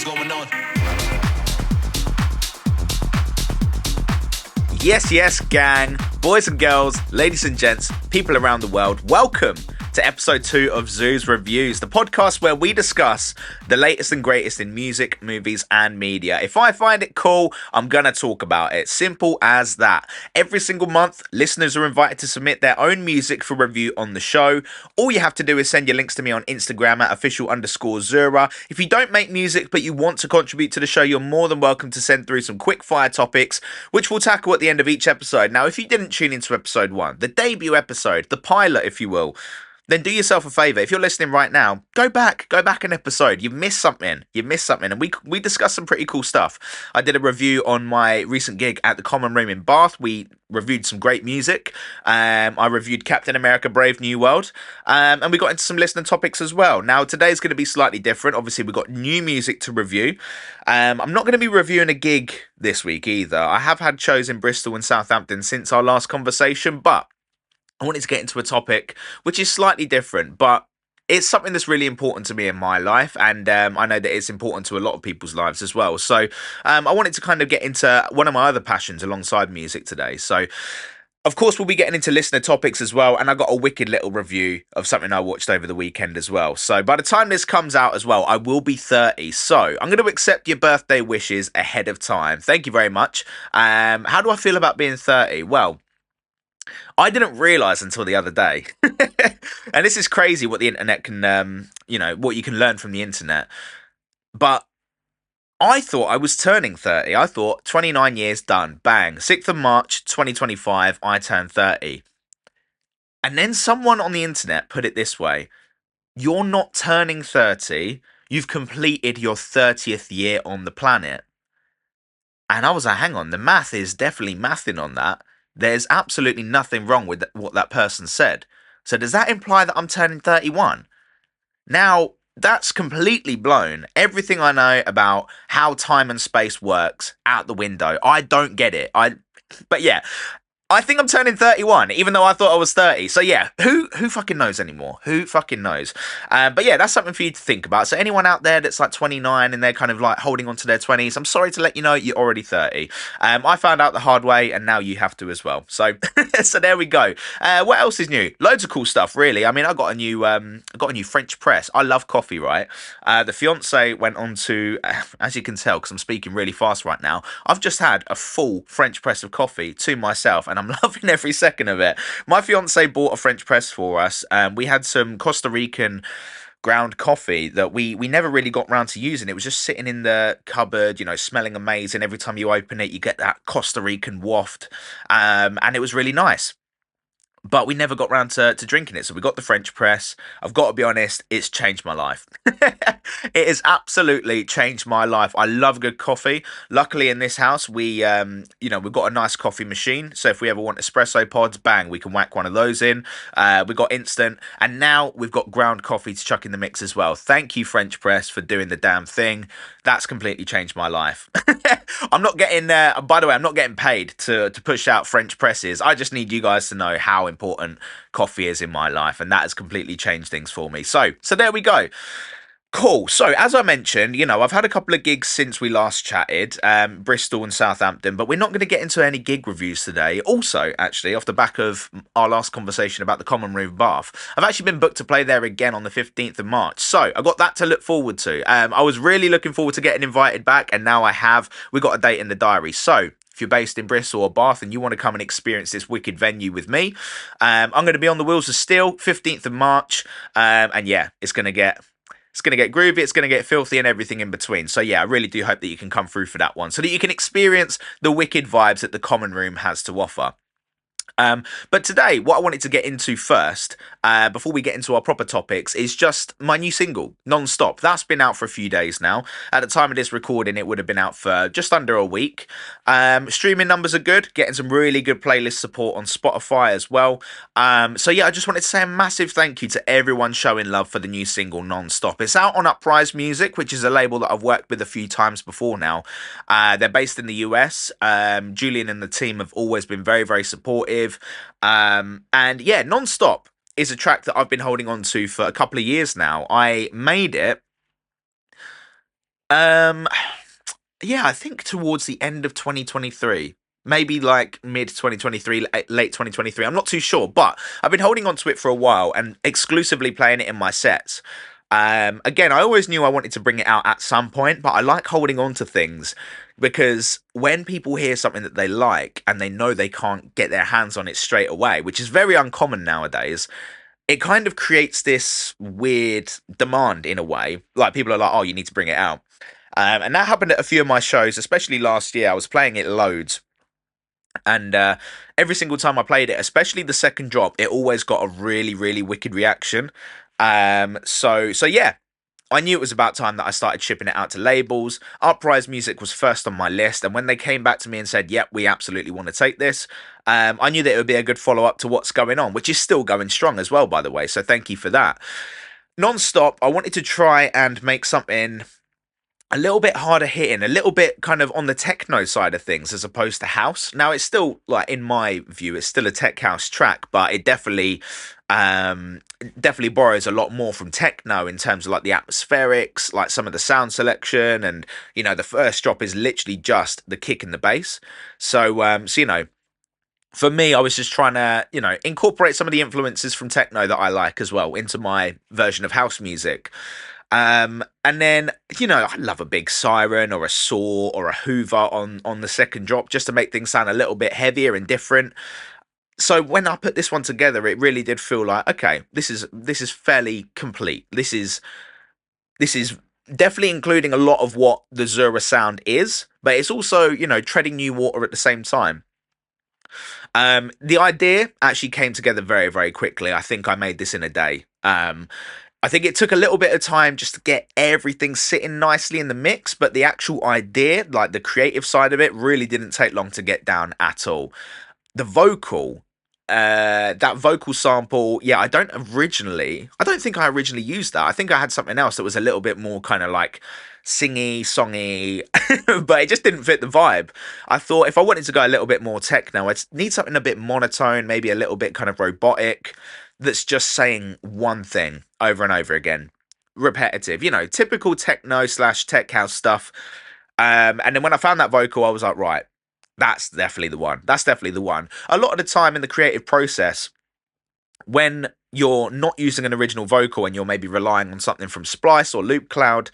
what's going on. Yes, gang, boys and girls, ladies and gents, people around the world, welcome to episode 2 of Zoo's Reviews, the podcast where we discuss the latest and greatest in music, movies, and media. If I find it cool, I'm gonna talk about it. Simple as that. Every single month, listeners are invited to submit their own music for review on the show. All you have to do is send your links to me on Instagram at official_Zurra. If you don't make music but you want to contribute to the show, you're more than welcome to send through some quick fire topics, which we'll tackle at the end of each episode. Now, if you didn't tune into episode 1, the debut episode, the pilot, if you will, then do yourself a favour. If you're listening right now, go back an episode. You've missed something. And we discussed some pretty cool stuff. I did a review on my recent gig at the Common Room in Bath. We reviewed some great music. I reviewed Captain America Brave New World. And we got into some listener topics as well. Now, today's going to be slightly different. Obviously, we've got new music to review. I'm not going to be reviewing a gig this week either. I have had shows in Bristol and Southampton since our last conversation, but I wanted to get into a topic which is slightly different, but it's something that's really important to me in my life, and I know that it's important to a lot of people's lives as well. So I wanted to kind of get into one of my other passions alongside music today. So, of course, we'll be getting into listener topics as well, and I got a wicked little review of something I watched over the weekend as well. So by the time this comes out as well, I will be 30. So I'm going to accept your birthday wishes ahead of time. Thank you very much. How do I feel about being 30? Well, I didn't realise until the other day, and this is crazy what the internet can, what you can learn from the internet, but I thought I was turning 30. I thought 29 years done, bang, 6th of March 2025, I turned 30. And then someone on the internet put it this way: you're not turning 30, you've completed your 30th year on the planet. And I was like, hang on, the math is definitely mathing on that. There's absolutely nothing wrong with what that person said. So does that imply that I'm turning 31? Now, that's completely blown everything I know about how time and space works out the window. I don't get it. But yeah, I think I'm turning 31, even though I thought I was 30. So yeah, who fucking knows anymore? Who fucking knows? But yeah, that's something for you to think about. So anyone out there that's like 29 and they're kind of like holding on to their 20s, I'm sorry to let you know you're already 30. I found out the hard way, and now you have to as well. So so there we go. What else is new? Loads of cool stuff, really. I mean, I got a new French press. I love coffee, right? The fiance went on to, as you can tell, because I'm speaking really fast right now, I've just had a full French press of coffee to myself, and I'm loving every second of it. My fiance bought a French press for us. We had some Costa Rican ground coffee that we never really got round to using. It was just sitting in the cupboard, smelling amazing. Every time you open it, you get that Costa Rican waft, and it was really nice. But we never got round to drinking it. So we got the French press. I've got to be honest, it's changed my life. It has absolutely changed my life. I love good coffee. Luckily in this house, we've got a nice coffee machine. So if we ever want espresso pods, bang, we can whack one of those in. We've got instant. And now we've got ground coffee to chuck in the mix as well. Thank you, French press, for doing the damn thing. That's completely changed my life. I'm not getting, by the way, I'm not getting paid to push out French presses. I just need you guys to know how important coffee is in my life, and that has completely changed things for me. So there we go. Cool. So, as I mentioned, I've had a couple of gigs since we last chatted, Bristol and Southampton, but we're not going to get into any gig reviews today. Also, actually, off the back of our last conversation about the Common Room Bath, I've actually been booked to play there again on the 15th of March. So, I've got that to look forward to. I was really looking forward to getting invited back, and now I have. We got a date in the diary. So, if you're based in Bristol or Bath and you want to come and experience this wicked venue with me, I'm going to be on the Wheels of Steel, 15th of March, and yeah, it's going to get groovy, it's going to get filthy, and everything in between. So yeah, I really do hope that you can come through for that one so that you can experience the wicked vibes that the Common Room has to offer. But today, what I wanted to get into first, before we get into our proper topics, is just my new single, Non-Stop. That's been out for a few days now. At the time of this recording, it would have been out for just under a week. Streaming numbers are good, getting some really good playlist support on Spotify as well. So yeah, I just wanted to say a massive thank you to everyone showing love for the new single, Non-Stop. It's out on Uprise Music, which is a label that I've worked with a few times before now. They're based in the US. Julian and the team have always been very, very supportive. And yeah, Non-Stop is a track that I've been holding on to for a couple of years now. I made it Um, yeah, I think towards the end of 2023. Maybe like mid 2023, late 2023. I'm not too sure, but I've been holding on to it for a while and exclusively playing it in my sets. Again, I always knew I wanted to bring it out at some point, but I like holding on to things because when people hear something that they like and they know they can't get their hands on it straight away, which is very uncommon nowadays, it kind of creates this weird demand in a way. Like people are like, oh, you need to bring it out. And that happened at a few of my shows, especially last year. I was playing it loads. And every single time I played it, especially the second drop, it always got a really, really wicked reaction. So yeah, I knew it was about time that I started shipping it out to labels. Uprise Music was first on my list, and when they came back to me and said, "Yep, we absolutely want to take this," I knew that it would be a good follow up to what's going on, which is still going strong as well, by the way. So thank you for that. Non-stop, I wanted to try and make something a little bit harder hitting, a little bit kind of on the techno side of things as opposed to house. Now it's still like in my view, it's still a tech house track, but it definitely borrows a lot more from techno in terms of like the atmospherics, like some of the sound selection, and the first drop is literally just the kick and the bass. So for me, I was just trying to, incorporate some of the influences from techno that I like as well into my version of house music. And then, I love a big siren or a saw or a hoover on the second drop just to make things sound a little bit heavier and different. So when I put this one together, it really did feel like, okay, this is fairly complete. This is definitely including a lot of what the Zurra sound is, but it's also, treading new water at the same time. The idea actually came together very, very quickly. I think I made this in a day. I think it took a little bit of time just to get everything sitting nicely in the mix, but the actual idea, like the creative side of it, really didn't take long to get down at all. The vocal, that vocal sample, yeah, I don't think I originally used that. I think I had something else that was a little bit more kind of like singy, songy, but it just didn't fit the vibe. I thought if I wanted to go a little bit more techno, I'd need something a bit monotone, maybe a little bit kind of robotic, that's just saying one thing over and over again. Repetitive, typical techno slash tech house stuff. And then when I found that vocal, I was like, right, that's definitely the one. That's definitely the one. A lot of the time in the creative process, when you're not using an original vocal and you're maybe relying on something from Splice or Loop Cloud,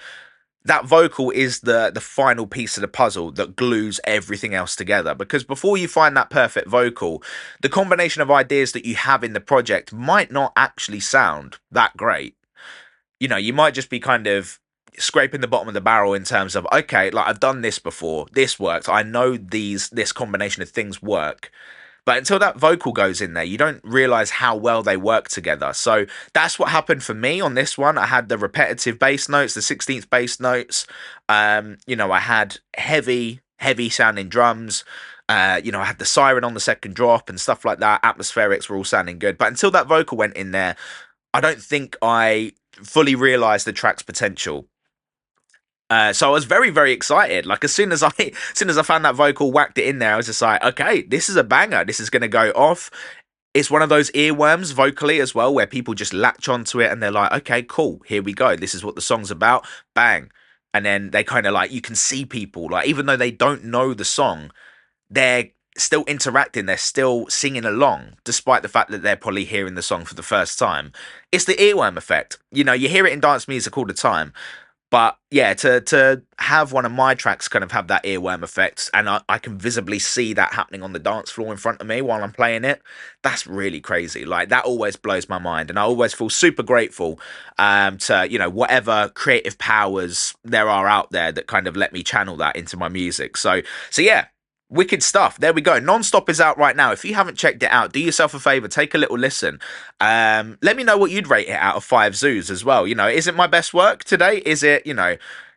that vocal is the final piece of the puzzle that glues everything else together. Because before you find that perfect vocal, the combination of ideas that you have in the project might not actually sound that great. You might just be kind of scraping the bottom of the barrel in terms of, okay, like I've done this before, this works, I know this combination of things work. But until that vocal goes in there, you don't realize how well they work together. So that's what happened for me on this one. I had the repetitive bass notes, the 16th bass notes. I had heavy sounding drums. I had the siren on the second drop and stuff like that. Atmospherics were all sounding good. But until that vocal went in there, I don't think I fully realized the track's potential. So I was very, very excited. Like as soon as I found that vocal, whacked it in there, I was just like, okay, this is a banger. This is gonna go off. It's one of those earworms vocally as well, where people just latch onto it and they're like, okay, cool, here we go. This is what the song's about. Bang. And then they kind of like, you can see people, like, even though they don't know the song, they're still interacting, they're still singing along, despite the fact that they're probably hearing the song for the first time. It's the earworm effect. You hear it in dance music all the time. But yeah, to have one of my tracks kind of have that earworm effect, and I can visibly see that happening on the dance floor in front of me while I'm playing it, that's really crazy. Like that always blows my mind, and I always feel super grateful to whatever creative powers there are out there that kind of let me channel that into my music. So yeah. Wicked stuff. There we go. Non-stop is out right now. If you haven't checked it out, do yourself a favor, take a little listen. Let me know what you'd rate it out of 5 zoos as well. Is it my best work today? Is it,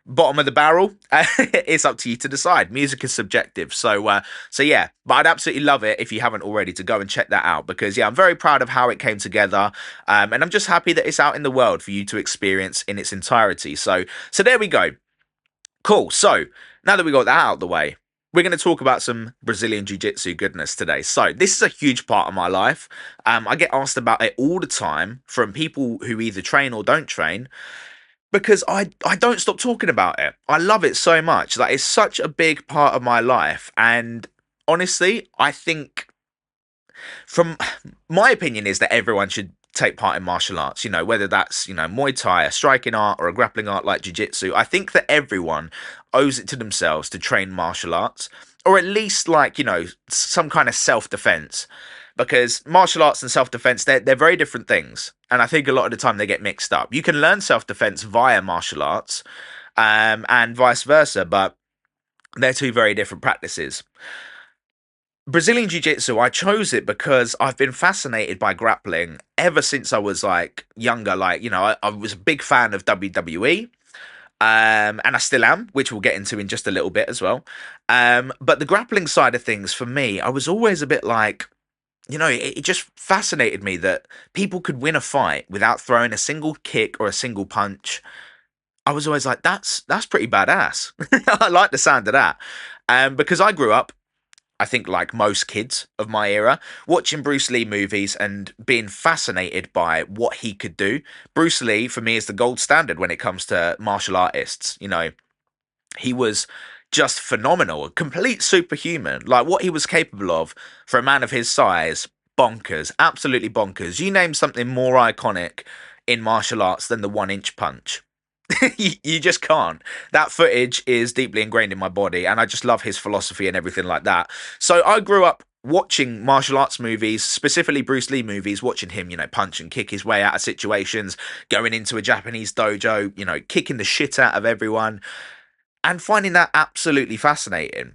bottom of the barrel? It's up to you to decide. Music is subjective. So yeah, but I'd absolutely love it if you haven't already to go and check that out, because yeah, I'm very proud of how it came together. And I'm just happy that it's out in the world for you to experience in its entirety. So there we go. Cool. So now that we got that out of the way, we're going to talk about some Brazilian Jiu-Jitsu goodness today. So this is a huge part of my life. I get asked about it all the time from people who either train or don't train. because I don't stop talking about it. I love it so much. Like, it's such a big part of my life. And honestly, I think, from my opinion, is that everyone should take part in martial arts, whether that's, Muay Thai, a striking art, or a grappling art like Jiu-Jitsu. I think that everyone owes it to themselves to train martial arts, or at least, like, some kind of self-defense, because martial arts and self-defense, they're very different things. And I think a lot of the time they get mixed up. You can learn self-defense via martial arts, and vice versa, but they're two very different practices. Brazilian Jiu Jitsu, I chose it because I've been fascinated by grappling ever since I was like younger. Like, I was a big fan of WWE, and I still am, which we'll get into in just a little bit as well. But the grappling side of things, for me, I was always a bit like, it just fascinated me that people could win a fight without throwing a single kick or a single punch. I was always like, that's pretty badass. I like the sound of that. Because I grew up, I think, like most kids of my era, watching Bruce Lee movies and being fascinated by what he could do. Bruce Lee, for me, is the gold standard when it comes to martial artists. He was just phenomenal, a complete superhuman. Like, what he was capable of for a man of his size, bonkers, absolutely bonkers. You name something more iconic in martial arts than the 1 inch punch. You just can't. That footage is deeply ingrained in my body, and I just love his philosophy and everything like that. So I grew up watching martial arts movies, specifically Bruce Lee movies, watching him, punch and kick his way out of situations, going into a Japanese dojo, kicking the shit out of everyone, and finding that absolutely fascinating.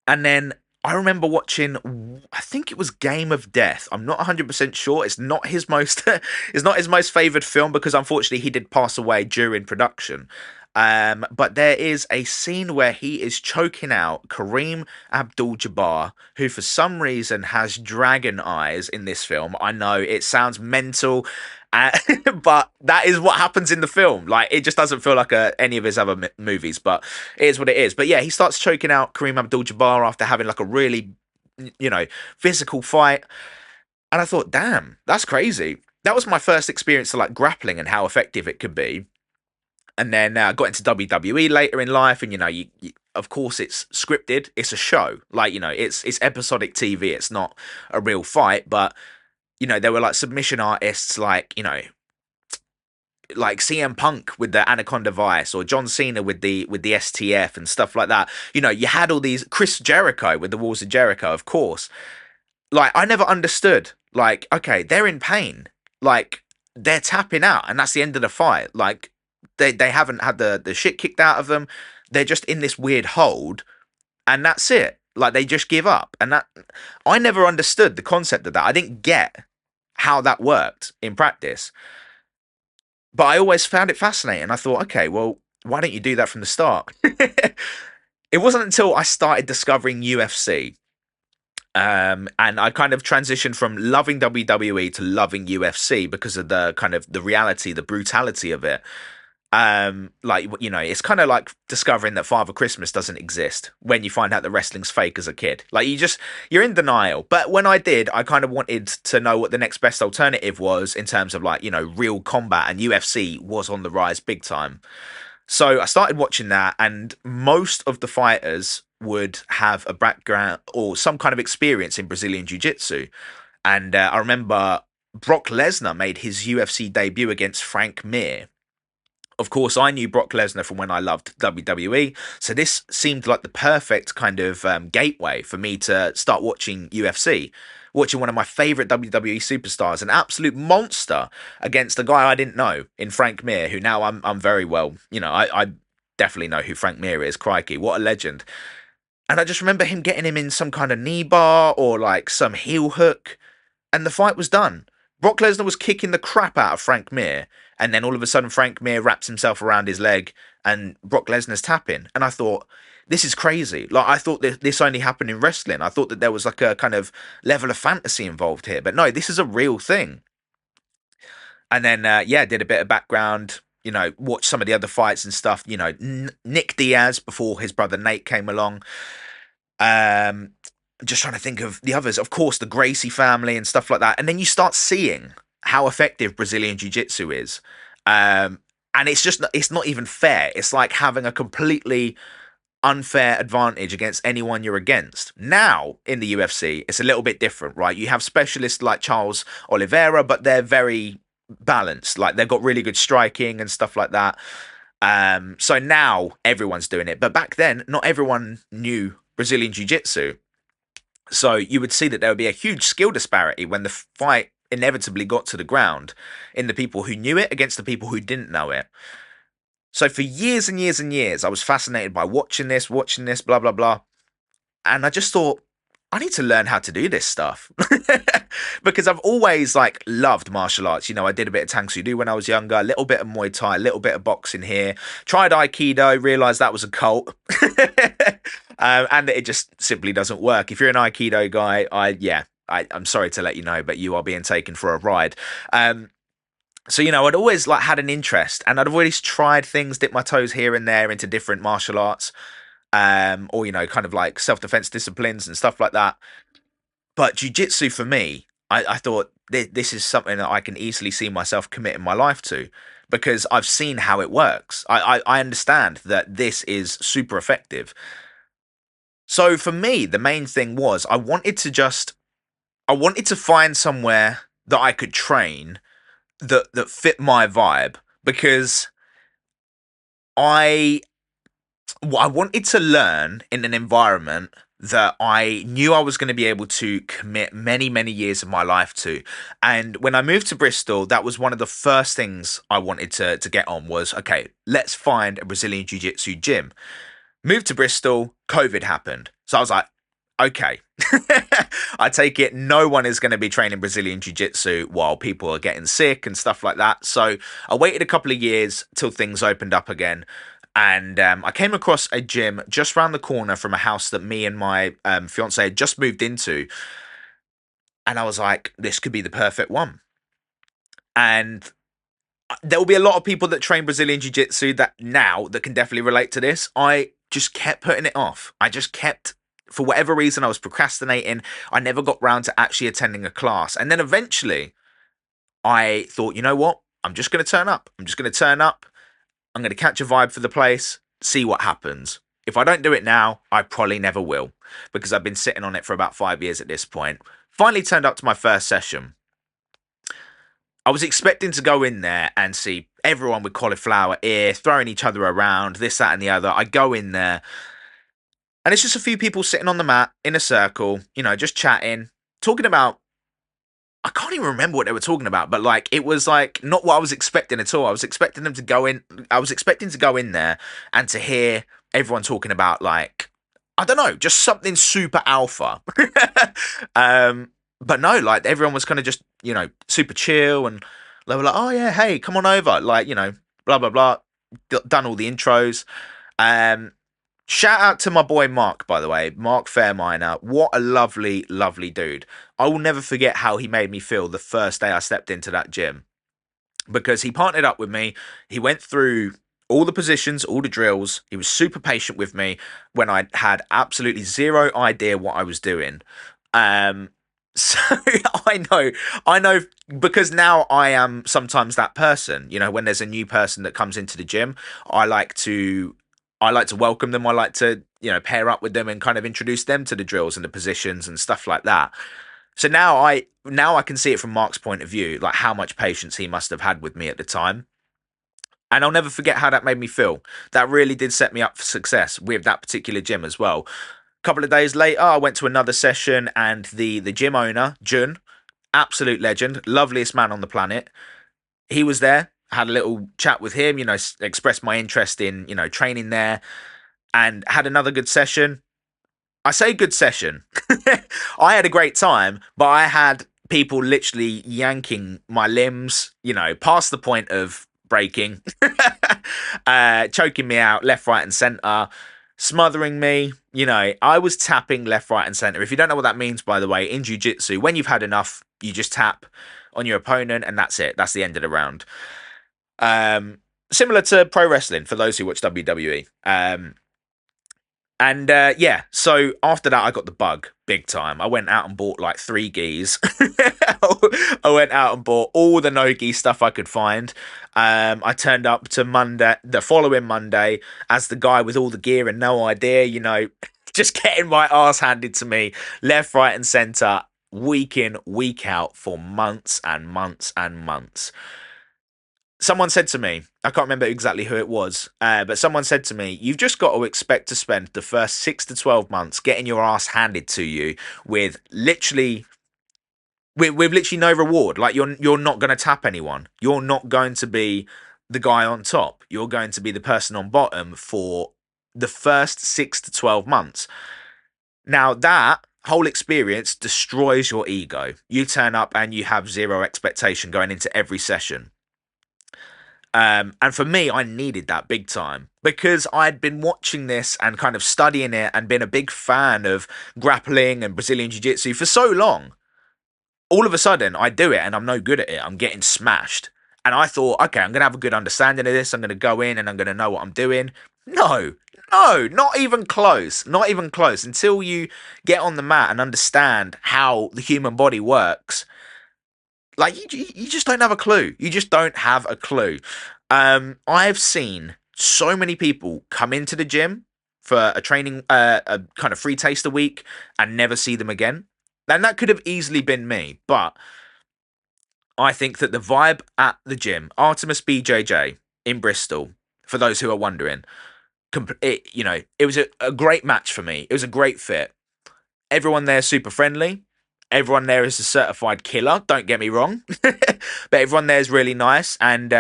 And then I remember watching, I think it was Game of Death. I'm not 100% sure. It's not his most it's not his most favored film, because unfortunately he did pass away during production. But there is a scene where he is choking out Kareem Abdul-Jabbar, who for some reason has dragon eyes in this film. I know it sounds mental, uh, but that is what happens in the film. Like, it just doesn't feel like any of his other movies, but it is what it is. But yeah, he starts choking out Kareem Abdul-Jabbar after having like a really, physical fight. And I thought, damn, that's crazy. That was my first experience to like grappling and how effective it could be. And then got into WWE later in life, and of course it's scripted. It's a show, like, it's episodic TV. It's not a real fight, but there were like submission artists, like CM Punk with the Anaconda Vice, or John Cena with the STF and stuff like that. You had all these, Chris Jericho with the Walls of Jericho, of course. Like, I never understood. Like, okay, they're in pain. Like, they're tapping out, and that's the end of the fight. Like, they haven't had the shit kicked out of them. They're just in this weird hold, and that's it. Like, they just give up. And that, I never understood the concept of that. I didn't get how that worked in practice. But I always found it fascinating. I thought, okay, well, why don't you do that from the start? It wasn't until I started discovering UFC, and I kind of transitioned from loving WWE to loving UFC because of the kind of the reality, the brutality of it. Like, it's kind of like discovering that Father Christmas doesn't exist when you find out that wrestling's fake as a kid. Like, you're in denial. But when I did, I kind of wanted to know what the next best alternative was in terms of, like, real combat, and UFC was on the rise big time. So I started watching that, and most of the fighters would have a background or some kind of experience in Brazilian Jiu-Jitsu. And I remember Brock Lesnar made his UFC debut against Frank Mir. Of course, I knew Brock Lesnar from when I loved WWE, so this seemed like the perfect kind of gateway for me to start watching UFC, watching one of my favorite WWE superstars, an absolute monster, against a guy I didn't know in Frank Mir, who now I'm very well, I definitely know who Frank Mir is. Crikey, what a legend! And I just remember him getting him in some kind of knee bar or like some heel hook, and the fight was done. Brock Lesnar was kicking the crap out of Frank Mir, and then all of a sudden Frank Mir wraps himself around his leg, and Brock Lesnar's tapping. And I thought, this is crazy. Like, I thought that this only happened in wrestling. I thought that there was like a kind of level of fantasy involved here, but no, this is a real thing. And then, did a bit of background, watched some of the other fights and stuff, Nick Diaz before his brother Nate came along. Um, just trying to think of the others. Of course, the Gracie family and stuff like that. And then you start seeing how effective Brazilian Jiu-Jitsu is. And it's not even fair. It's like having a completely unfair advantage against anyone you're against. Now in the UFC, it's a little bit different, right? You have specialists like Charles Oliveira, but they're very balanced. Like they've got really good striking and stuff like that. So now everyone's doing it. But back then, not everyone knew Brazilian Jiu-Jitsu. So you would see that there would be a huge skill disparity when the fight inevitably got to the ground in the people who knew it against the people who didn't know it. So for years and years and years, I was fascinated by watching this, blah, blah, blah. And I just thought, I need to learn how to do this stuff. Because I've always like loved martial arts. You know, I did a bit of Tang Soo Do when I was younger, a little bit of Muay Thai, a little bit of boxing here. Tried Aikido, realized that was a cult. And it just simply doesn't work. If you're an Aikido guy, I'm sorry to let you know, but you are being taken for a ride. So, you know, I'd always like had an interest, and I'd always tried things, dipped my toes here and there into different martial arts, or, you know, kind of like self-defense disciplines and stuff like that. But jiu-jitsu for me, I thought this is something that I can easily see myself committing my life to, because I've seen how it works. I understand that this is super effective. So for me, the main thing was I wanted to find somewhere that I could train that fit my vibe, because I wanted to learn in an environment that I knew I was going to be able to commit many, many years of my life to. And when I moved to Bristol, that was one of the first things I wanted to get on was, okay, let's find a Brazilian Jiu-Jitsu gym. Moved to Bristol, COVID happened. So I was like, okay, I take it no one is going to be training Brazilian Jiu-Jitsu while people are getting sick and stuff like that. So I waited a couple of years till things opened up again. And I came across a gym just around the corner from a house that me and my fiance had just moved into. And I was like, this could be the perfect one. And there will be a lot of people that train Brazilian Jiu-Jitsu that can definitely relate to this. I just kept putting it off. For whatever reason, I was procrastinating. I never got round to actually attending a class. And then eventually I thought, you know what? I'm just going to turn up. I'm going to catch a vibe for the place, see what happens. If I don't do it now, I probably never will, because I've been sitting on it for about 5 years at this point. Finally turned up to my first session. I was expecting to go in there and see everyone with cauliflower ear, throwing each other around, this, that, and the other. I go in there, and it's just a few people sitting on the mat in a circle, you know, just chatting, talking about, I can't even remember what they were talking about, but like it was like not what I was expecting at all. I was expecting to go in there and to hear everyone talking about like, I don't know, just something super alpha. But no, like everyone was kind of just, you know, super chill, and they were like, oh yeah, hey, come on over, like, you know, blah blah blah. Done all the intros. Shout out to my boy Mark, by the way, Mark Fairminer. What a lovely, lovely dude. I will never forget how he made me feel the first day I stepped into that gym, because he partnered up with me. He went through all the positions, all the drills. He was super patient with me when I had absolutely zero idea what I was doing. So I know, because now I am sometimes that person, you know, when there's a new person that comes into the gym, I like to welcome them. I like to, you know, pair up with them and kind of introduce them to the drills and the positions and stuff like that. So now I can see it from Mark's point of view, like how much patience he must have had with me at the time. And I'll never forget how that made me feel. That really did set me up for success with that particular gym as well. A couple of days later, I went to another session, and the gym owner, Jun, absolute legend, loveliest man on the planet, he was there. Had a little chat with him, you know, expressed my interest in, you know, training there, and had another good session. I say good session. I had a great time, but I had people literally yanking my limbs, you know, past the point of breaking, choking me out left, right, and center, smothering me. You know, I was tapping left, right, and center. If you don't know what that means, by the way, in jiu-jitsu, when you've had enough, you just tap on your opponent, and that's it. That's the end of the round. Similar to pro wrestling for those who watch WWE. Yeah, so after that, I got the bug big time. I went out and bought like 3 gis. I went out and bought all the no-gi stuff I could find. I turned up to Monday, the following Monday, as the guy with all the gear and no idea, just getting my ass handed to me left, right, and centre, week in, week out for months and months and months. Someone said to me, I can't remember exactly who it was, but someone said to me, you've just got to expect to spend the first 6 to 12 months getting your ass handed to you with literally with literally no reward. Like you're not going to tap anyone. You're not going to be the guy on top. You're going to be the person on bottom for the first 6 to 12 months. Now that whole experience destroys your ego. You turn up and you have zero expectation going into every session. And for me, I needed that big time because I'd been watching this and kind of studying it and been a big fan of grappling and Brazilian Jiu-Jitsu for so long. All of a sudden, I do it and I'm no good at it. I'm getting smashed. And I thought, okay, I'm going to have a good understanding of this. I'm going to go in and I'm going to know what I'm doing. No, not even close. Not even close. Until you get on the mat and understand how the human body works, like you just don't have a clue. You just don't have a clue. I've seen so many people come into the gym for a training, a kind of free taste a week, and never see them again. And that could have easily been me, but I think that the vibe at the gym, Artemis BJJ in Bristol, for those who are wondering, it was a great match for me. It was a great fit. Everyone there is super friendly. Everyone there is a certified killer. Don't get me wrong, but everyone there is really nice. And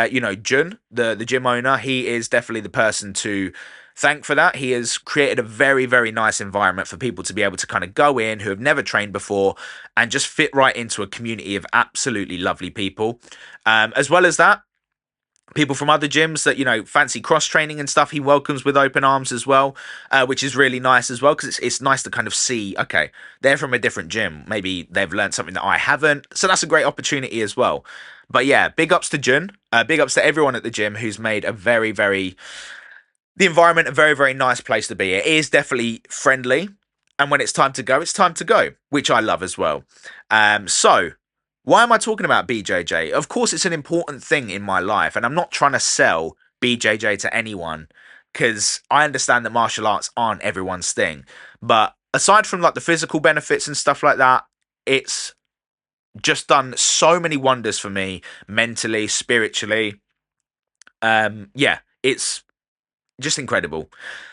Jun, the gym owner, he is definitely the person to thank for that. He has created a very, very nice environment for people to be able to kind of go in who have never trained before and just fit right into a community of absolutely lovely people. As well as that, people from other gyms that fancy cross training and stuff, he welcomes with open arms as well, which is really nice as well because it's nice to kind of see, okay, they're from a different gym, maybe they've learned something that I haven't, so that's a great opportunity as well. But yeah, big ups to Jun, big ups to everyone at the gym who's made the environment a very, very nice place to be. It is definitely friendly, and when it's time to go, it's time to go, which I love as well. So why am I talking about BJJ? Of course, it's an important thing in my life, and I'm not trying to sell BJJ to anyone because I understand that martial arts aren't everyone's thing. But aside from like the physical benefits and stuff like that, it's just done so many wonders for me mentally, spiritually. It's just incredible.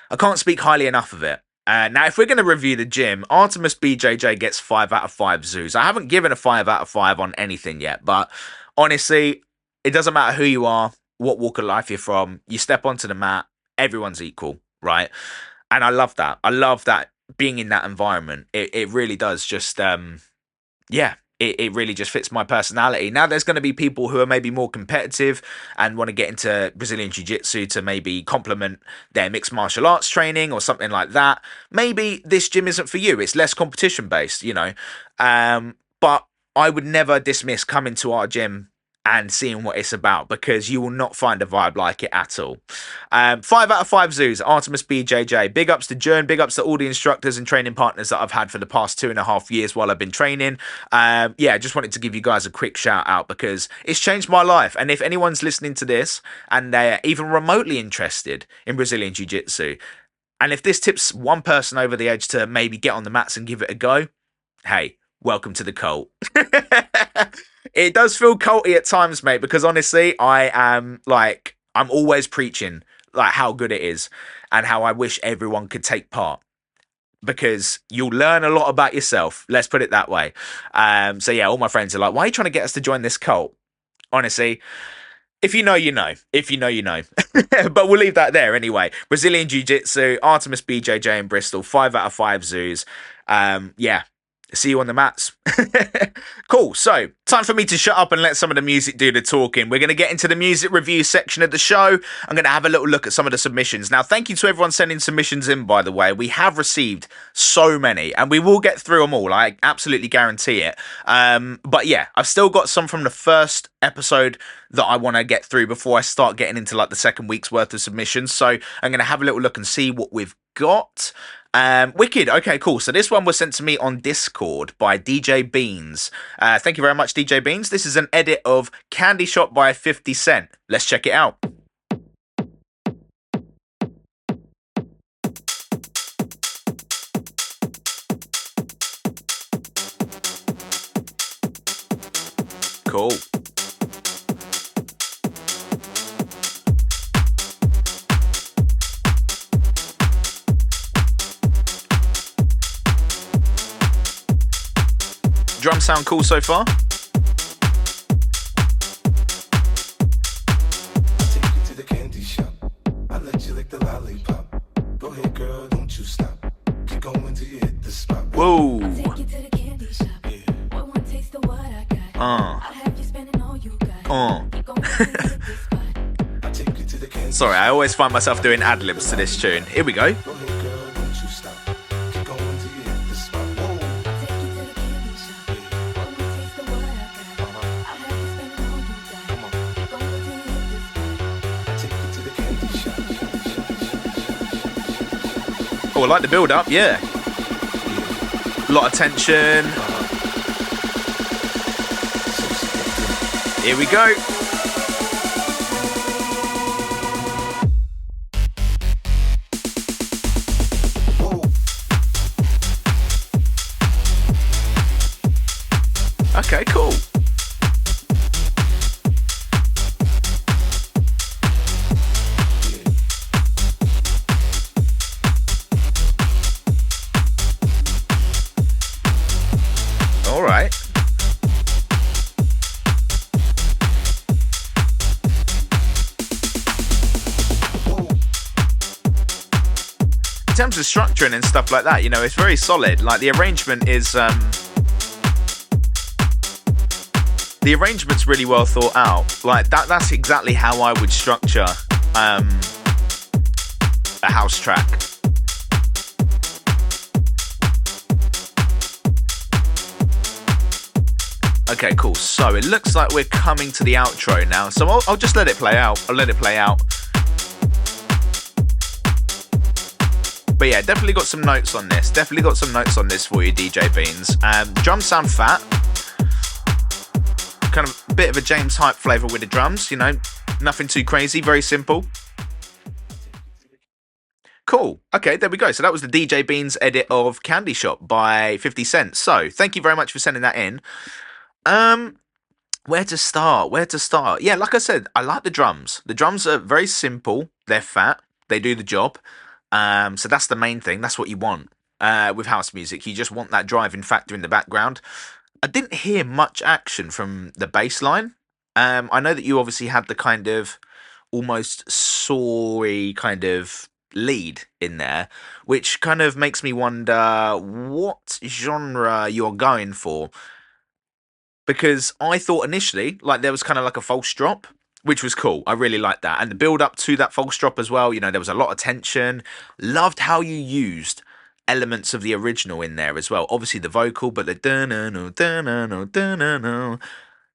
I can't speak highly enough of it. Now, if we're going to review the gym, Artemis BJJ gets 5 out of 5 zoos. I haven't given a 5 out of 5 on anything yet, but honestly, it doesn't matter who you are, what walk of life you're from. You step onto the mat, everyone's equal, right? And I love that. I love that being in that environment. It really does just, it really just fits my personality. Now, there's going to be people who are maybe more competitive and want to get into Brazilian Jiu-Jitsu to maybe complement their mixed martial arts training or something like that. Maybe this gym isn't for you. It's less competition-based, but I would never dismiss coming to our gym and seeing what it's about because you will not find a vibe like it at all. 5 out of 5 zoos, Artemis BJJ. Big ups to Jern, big ups to all the instructors and training partners that I've had for the past 2.5 years while I've been training. Just wanted to give you guys a quick shout out because it's changed my life. And if anyone's listening to this and they're even remotely interested in Brazilian Jiu-Jitsu, and if this tips one person over the edge to maybe get on the mats and give it a go, hey, welcome to the cult. It does feel culty at times, mate, because honestly, I'm always preaching like how good it is and how I wish everyone could take part because you'll learn a lot about yourself. Let's put it that way. All my friends are like, why are you trying to get us to join this cult? Honestly, if you know, you know. If you know, you know. But we'll leave that there anyway. Brazilian Jiu-Jitsu, Artemis BJJ in Bristol, 5 out of 5 zoos. See you on the mats. Cool. So, time for me to shut up and let some of the music do the talking. We're going to get into the music review section of the show. I'm going to have a little look at some of the submissions. Now, thank you to everyone sending submissions in, by the way. We have received so many, and we will get through them all. I absolutely guarantee it. But yeah, I've still got some from the first episode that I want to get through before I start getting into like the second week's worth of submissions. So, I'm going to have a little look and see what we've got. Wicked. Okay, cool. So this one was sent to me on Discord by DJBeanz. Thank you very much, DJBeanz. This is an edit of Candy Shop by 50 Cent. Let's check it out. Cool. Drums sound cool so far. Take you to the candy shop. I let you lick the lollipop. Go ahead, girl, don't you stop. Keep going till you hit the spot. Whoa. I'll take you to the candy shop. Yeah. One taste of what I got. I'll have you spending all you got. Keep going till you hit the spot. I'll take you to the candy Sorry, I always find myself doing ad-libs to this tune. Here we go. Go ahead, girl, don't you stop. Keep going till you hit the spot. Whoa. I'll take you to the candy shop. One taste of what I got. I'll have you spending all you got. Keep going till you hit the spot. I'll take you to the candy shop. Oh, I like the build-up, yeah. A lot of tension. Here we go. Whoa. Okay, cool. All right. In terms of structuring and stuff like that, you know, it's very solid. Like the arrangement's really well thought out. Like that's exactly how I would structure a house track. Okay, cool. So it looks like we're coming to the outro now. So I'll just let it play out. I'll let it play out. But yeah, definitely got some notes on this. Definitely got some notes on this for you, DJBeanz. Drums sound fat. Kind of a bit of a James Hype flavour with the drums, you know. Nothing too crazy, very simple. Cool. Okay, there we go. So that was the DJBeanz edit of Candy Shop by 50 Cent. So thank you very much for sending that in. Where to start? Yeah, like I said, I like the drums. The drums are very simple. They're fat. They do the job. So that's the main thing. That's what you want with house music. You just want that driving factor in the background. I didn't hear much action from the bass line. I know that you obviously had the kind of almost soary kind of lead in there, which kind of makes me wonder what genre you're going for. Because I thought initially, like, there was kind of like a false drop, which was cool. I really liked that. And the build up to that false drop as well, you know, there was a lot of tension. Loved how you used elements of the original in there as well. Obviously the vocal, but the da-na-no, da-na-no, da-na-no.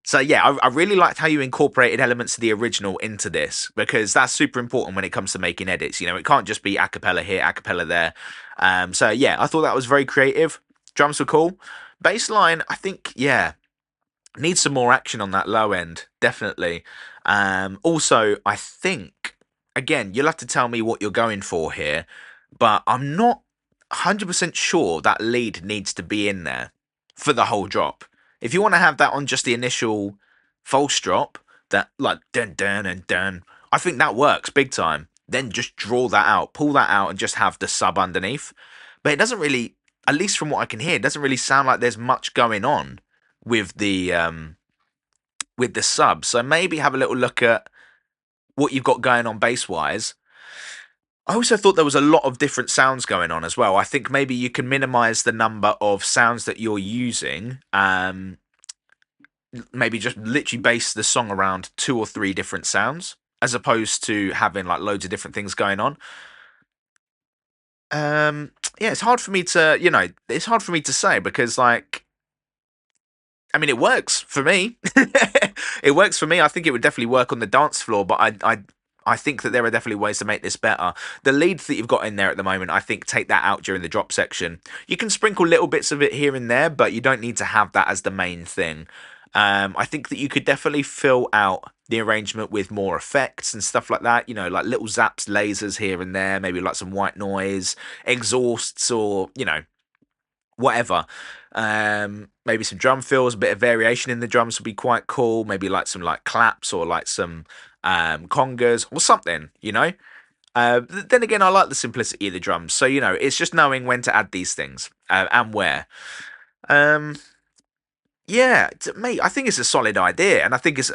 So yeah, I really liked how you incorporated elements of the original into this, because that's super important when it comes to making edits. You know, it can't just be a cappella here, a cappella there. So yeah, I thought that was very creative. Drums were cool. Bass line, I think, yeah, needs some more action on that low end, definitely. Also, I think, again, you'll have to tell me what you're going for here, but I'm not 100% sure that lead needs to be in there for the whole drop. If you want to have that on just the initial false drop, that like dun dun and dun, I think that works big time. Then just draw that out, pull that out, and just have the sub underneath. But it doesn't really, at least from what I can hear, it doesn't really sound like there's much going on with the sub. So maybe have a little look at what you've got going on bass wise. I also thought there was a lot of different sounds going on as well. I think maybe you can minimize the number of sounds that you're using. Maybe just literally base the song around 2 or 3 different sounds, as opposed to having like loads of different things going on. Yeah, it's hard for me to, it's hard for me to say, because like, I mean, it works for me. It works for me. I think it would definitely work on the dance floor, but I think that there are definitely ways to make this better. The leads that you've got in there at the moment, I think take that out during the drop section. You can sprinkle little bits of it here and there, but you don't need to have that as the main thing. I think that you could definitely fill out the arrangement with more effects and stuff like that, you know, like little zaps, lasers here and there, maybe like some white noise, exhausts, or, you know, whatever. Maybe some drum fills, a bit of variation in the drums would be quite cool. Maybe like some like claps or like some congas or something, you know. Then again, I like the simplicity of the drums, so you know, it's just knowing when to add these things and where. Um, yeah, mate, I think it's a solid idea, and I think it's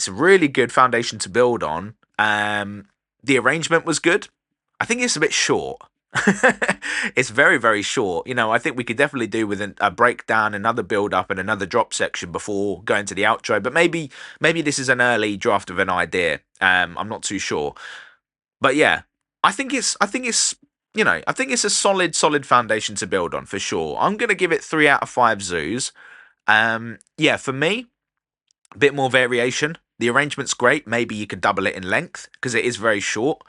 a really good foundation to build on. The arrangement was good. I think it's a bit short. It's very, very short. You know, I think we could definitely do with a breakdown, another build up, and another drop section before going to the outro. But maybe this is an early draft of an idea. I'm not too sure. But yeah, I think it's a solid foundation to build on for sure. I'm gonna give it 3 out of 5 zoos. Yeah, for me, a bit more variation. The arrangement's great. Maybe you could double it in length because it is very short.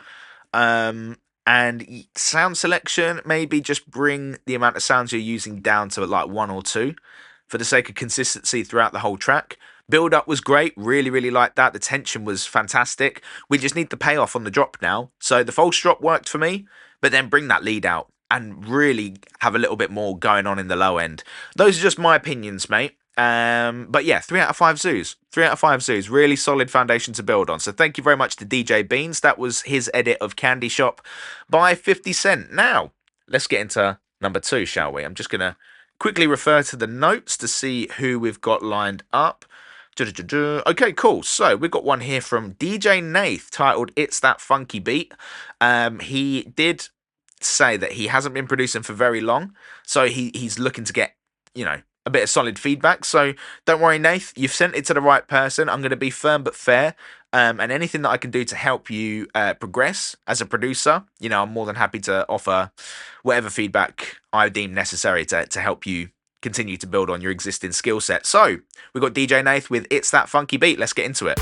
And sound selection, maybe just bring the amount of sounds you're using down to like 1 or 2 for the sake of consistency throughout the whole track. Build up was great, really liked that. The tension was fantastic. We just need the payoff on the drop now. So the false drop worked for me, but then bring that lead out and really have a little bit more going on in the low end. Those are just my opinions, mate. But yeah, 3 out of 5 zoos. 3 out of 5 zoos. Really solid foundation to build on. So thank you very much to DJBeanz. That was his edit of Candy Shop by 50 Cent. Now, let's get into number 2, shall we? I'm just going to quickly refer to the notes to see who we've got lined up. Okay, cool. So we've got one here from DJNath titled It's That Funky Beat. He did say that he hasn't been producing for very long, so he's looking to get, you know, a bit of solid feedback. So don't worry, Nath, you've sent it to the right person. I'm going to be firm but fair, and anything that I can do to help you progress as a producer, you know, I'm more than happy to offer whatever feedback I deem necessary to help you continue to build on your existing skill set. So we've got DJ Nath with It's That Funky Beat. Let's get into it.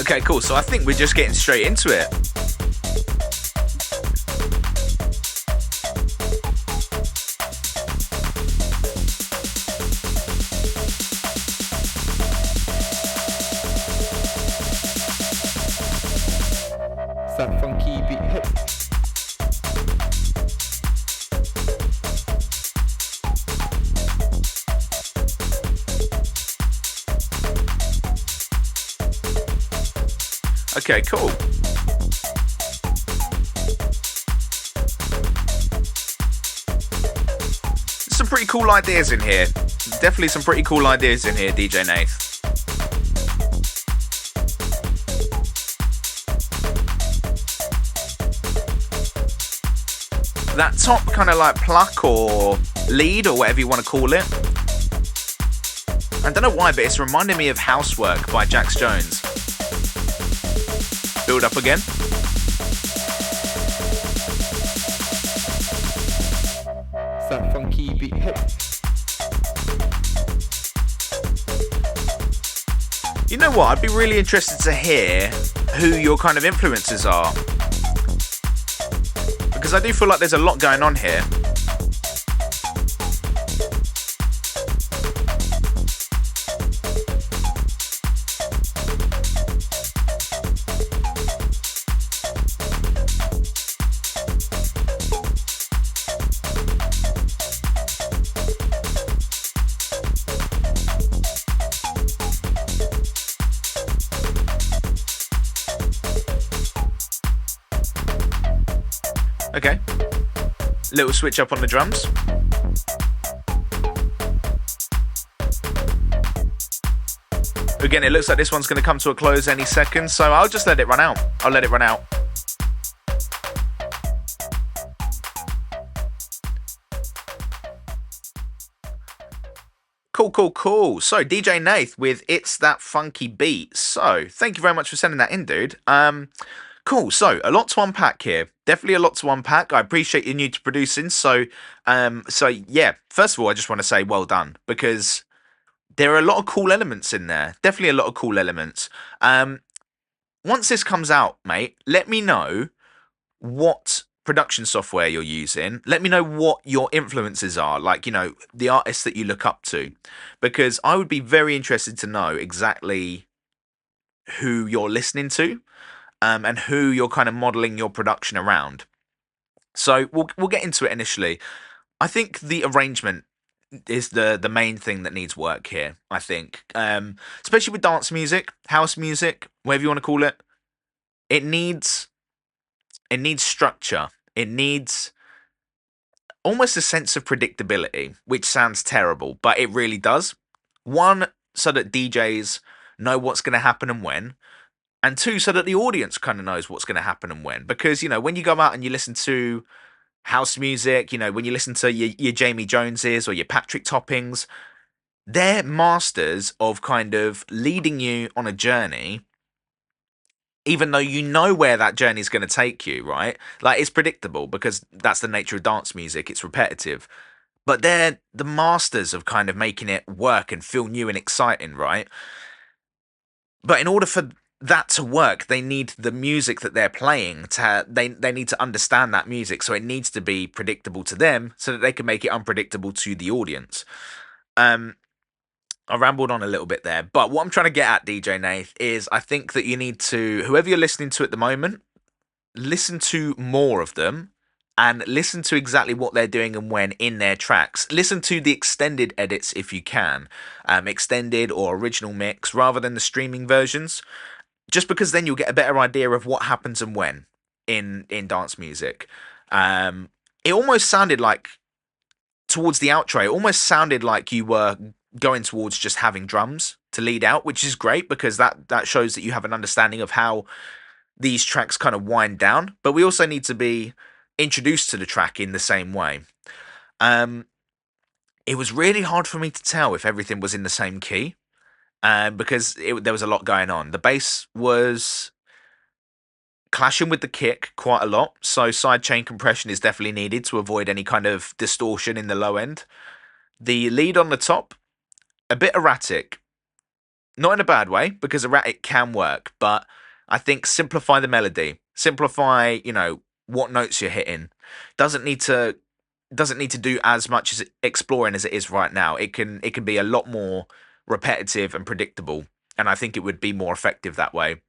Okay, cool. So I think we're just getting straight into it. That funky beat hip. Okay, cool. Some pretty cool ideas in here. Definitely some pretty cool ideas in here, DJ Nath. That top kind of like pluck or lead or whatever you want to call it. I don't know why, but it's reminding me of Housework by Jax Jones. Build up again. That funky beat hip. You know what? I'd be really interested to hear who your kind of influences are. Because I do feel like there's a lot going on here. Okay. Little switch up on the drums. Again, it looks like this one's going to come to a close any second, so I'll just let it run out. I'll let it run out. Cool. So, DJ Nath with It's That Funky Beat. So, thank you very much for sending that in, dude. Cool. So a lot to unpack here. Definitely a lot to unpack. I appreciate you new to producing. So yeah. First of all, I just want to say well done because there are a lot of cool elements in there. Definitely a lot of cool elements. Um, Once this comes out, mate, let me know what production software you're using. Let me know what your influences are, like, the artists that you look up to, because I would be very interested to know exactly who you're listening to, and who you're kind of modeling your production around. So we'll get into it initially. I think the arrangement is the main thing that needs work here. I think, especially with dance music, house music, whatever you want to call it, it needs structure. It needs almost a sense of predictability, which sounds terrible, but it really does. One, so that DJs know what's going to happen and when, and two, so that the audience kind of knows what's going to happen and when. Because when you go out and you listen to house music, when you listen to your Jamie Joneses or your Patrick Toppings, they're masters of kind of leading you on a journey, even though you know where that journey is going to take you, right? Like, it's predictable because that's the nature of dance music. It's repetitive. But they're the masters of kind of making it work and feel new and exciting, right? But in order for that to work, they need the music that they're playing to they need to understand that music, so it needs to be predictable to them so that they can make it unpredictable to the audience. I rambled on a little bit there, but what I'm trying to get at, DJ Nath, is I think that you need to, whoever you're listening to at the moment, listen to more of them and listen to exactly what they're doing and when in their tracks. Listen to the extended edits if you can, extended or original mix rather than the streaming versions, just because then you'll get a better idea of what happens and when in dance music. It almost sounded like towards the outro, it almost sounded like you were going towards just having drums to lead out, which is great because that shows that you have an understanding of how these tracks kind of wind down. But we also need to be introduced to the track in the same way. It was really hard for me to tell if everything was in the same key, because there was a lot going on. The bass was clashing with the kick quite a lot, so sidechain compression is definitely needed to avoid any kind of distortion in the low end. The lead on the top, a bit erratic. Not in a bad way, because erratic can work, but I think simplify the melody. Simplify, what notes you're hitting. Doesn't need to do as much as exploring as it is right now. It can be a lot more repetitive and predictable, and I think it would be more effective that way.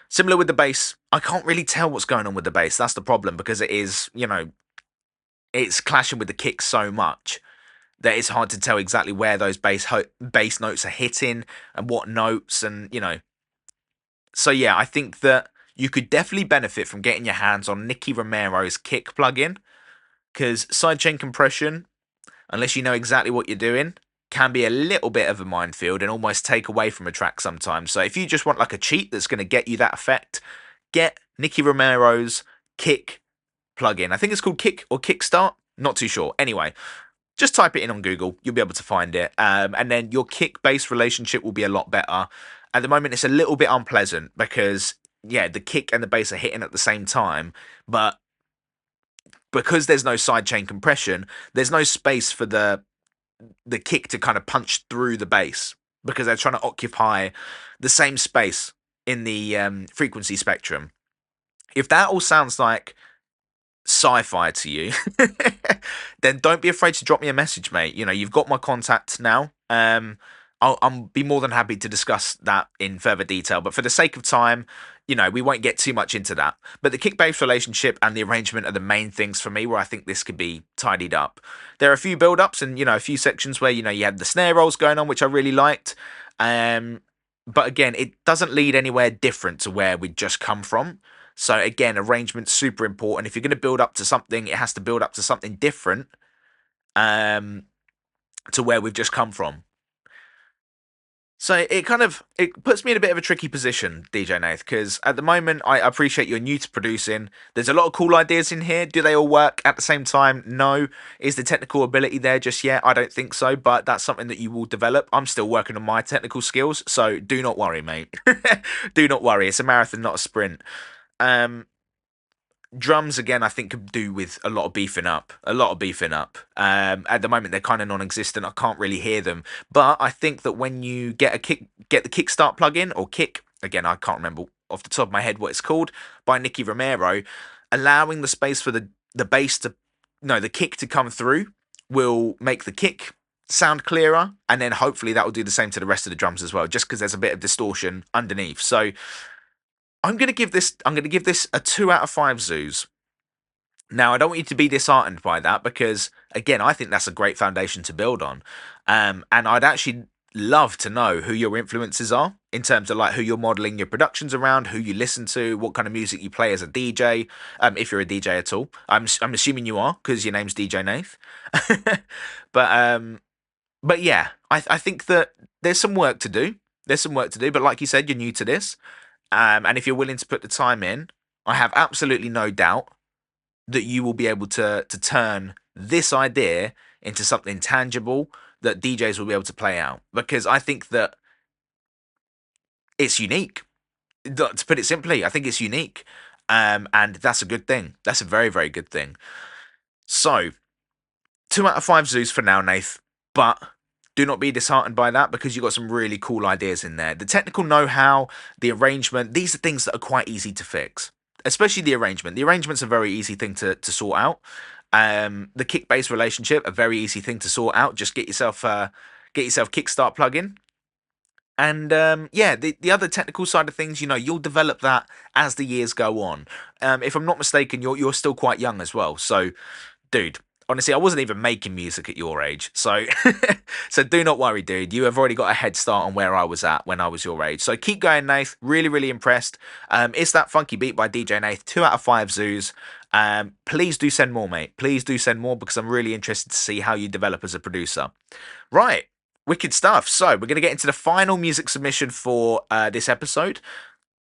Similar with the bass, I can't really tell what's going on with the bass. That's the problem, because it is, it's clashing with the kick so much that it's hard to tell exactly where those bass notes are hitting and what notes, and So yeah, I think that you could definitely benefit from getting your hands on Nicky Romero's kick plugin, because sidechain compression, unless you know exactly what you're doing, can be a little bit of a minefield and almost take away from a track sometimes. So if you just want like a cheat that's going to get you that effect, get Nicky Romero's kick plugin. I think it's called Kick or Kickstart. Not too sure. Anyway, just type it in on Google. You'll be able to find it. And then your kick-bass relationship will be a lot better. At the moment, it's a little bit unpleasant because, yeah, the kick and the bass are hitting at the same time. But because there's no sidechain compression, there's no space for the kick to kind of punch through the bass, because they're trying to occupy the same space in the frequency spectrum. If that all sounds like sci-fi to you, then don't be afraid to drop me a message, mate. You've got my contact now. I'll be more than happy to discuss that in further detail, but for the sake of time, we won't get too much into that. But the kick-bass relationship and the arrangement are the main things for me where I think this could be tidied up. There are a few build-ups and, a few sections where, you had the snare rolls going on, which I really liked. But again, it doesn't lead anywhere different to where we'd just come from. So again, arrangement's super important. If you're going to build up to something, it has to build up to something different, to where we've just come from. So it puts me in a bit of a tricky position, DJNath, because at the moment I appreciate you're new to producing. There's a lot of cool ideas in here. Do they all work at the same time? No. Is the technical ability there just yet? I don't think so, but that's something that you will develop. I'm still working on my technical skills, so do not worry, mate. Do not worry. It's a marathon, not a sprint. Drums, again, I think could do with a lot of beefing up. At the moment, they're kind of non-existent. I can't really hear them. But I think that when you get the kickstart plugin, or kick, again, I can't remember off the top of my head what it's called, by Nicky Romero, allowing the space for the kick to come through will make the kick sound clearer, and then hopefully that will do the same to the rest of the drums as well, just because there's a bit of distortion underneath. So I'm going to give this a 2 out of 5 zoos. Now, I don't want you to be disheartened by that, because again, I think that's a great foundation to build on. And I'd actually love to know who your influences are, in terms of like who you're modeling your productions around, who you listen to, what kind of music you play as a DJ, if you're a DJ at all. I'm assuming you are, because your name's DJNath. But yeah, I think that there's some work to do. But like you said, you're new to this. And if you're willing to put the time in, I have absolutely no doubt that you will be able to turn this idea into something tangible that DJs will be able to play out. Because I think that it's unique. To put it simply, I think it's unique. And that's a good thing. That's a very, very good thing. So, 2 out of 5 zoos for now, Nath. But do not be disheartened by that, because you've got some really cool ideas in there. The technical know-how, the arrangement, these are things that are quite easy to fix. Especially the arrangement. The arrangement's a very easy thing to sort out. The kick-bass relationship, a very easy thing to sort out. Just get yourself Kickstart plugin. And the other technical side of things, you'll develop that as the years go on. If I'm not mistaken, you're still quite young as well. So, dude, honestly, I wasn't even making music at your age. So so do not worry, dude. You have already got a head start on where I was at when I was your age. So keep going, Nath. Really, really impressed. It's That Funky Beat by DJNath. 2 out of 5 zoos. Please do send more, mate. Please do send more, because I'm really interested to see how you develop as a producer. Right. Wicked stuff. So we're going to get into the final music submission for this episode.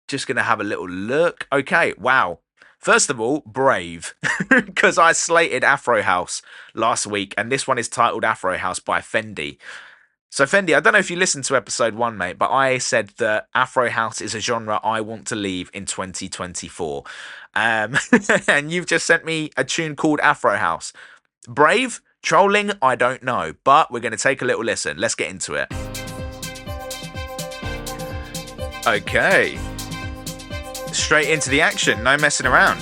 Just going to have a little look. Okay. Wow. First of all, brave, because I slated Afro House last week, and this one is titled Afro House by Fendi. So Fendi, I don't know if you listened to episode 1, mate, but I said that Afro House is a genre I want to leave in 2024. And you've just sent me a tune called Afro House. Brave? Trolling? I don't know, but we're going to take a little listen. Let's get into it. Okay. Straight into the action, no messing around.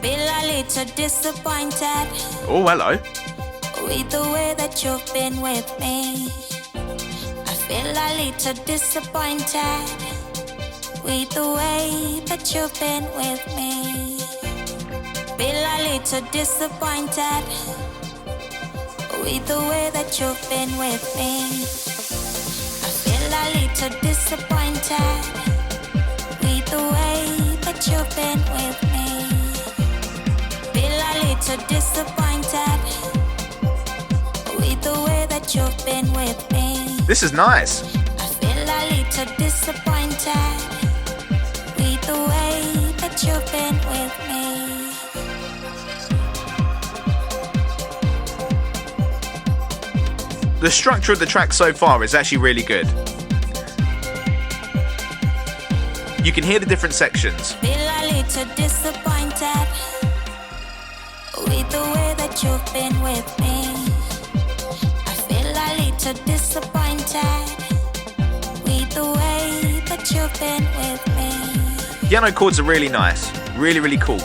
Feel a little disappointed Oh, hello. with the way that you've been with me. I feel a little disappointed with the way that you've been with me. Feel a little disappointed with the way that you've been with me. I feel a little disappointed with the way that you've been with me. Feel a little disappointed with the way that you've been with me. This is nice. I feel a little disappointed with the way that you've been with me. The structure of the track so far is actually really good. You can hear the different sections. Feel a little disappointed with the way that you've been with me. I feel a little disappointed with the way that you've been with me. Piano chords are really nice. Really, really cool.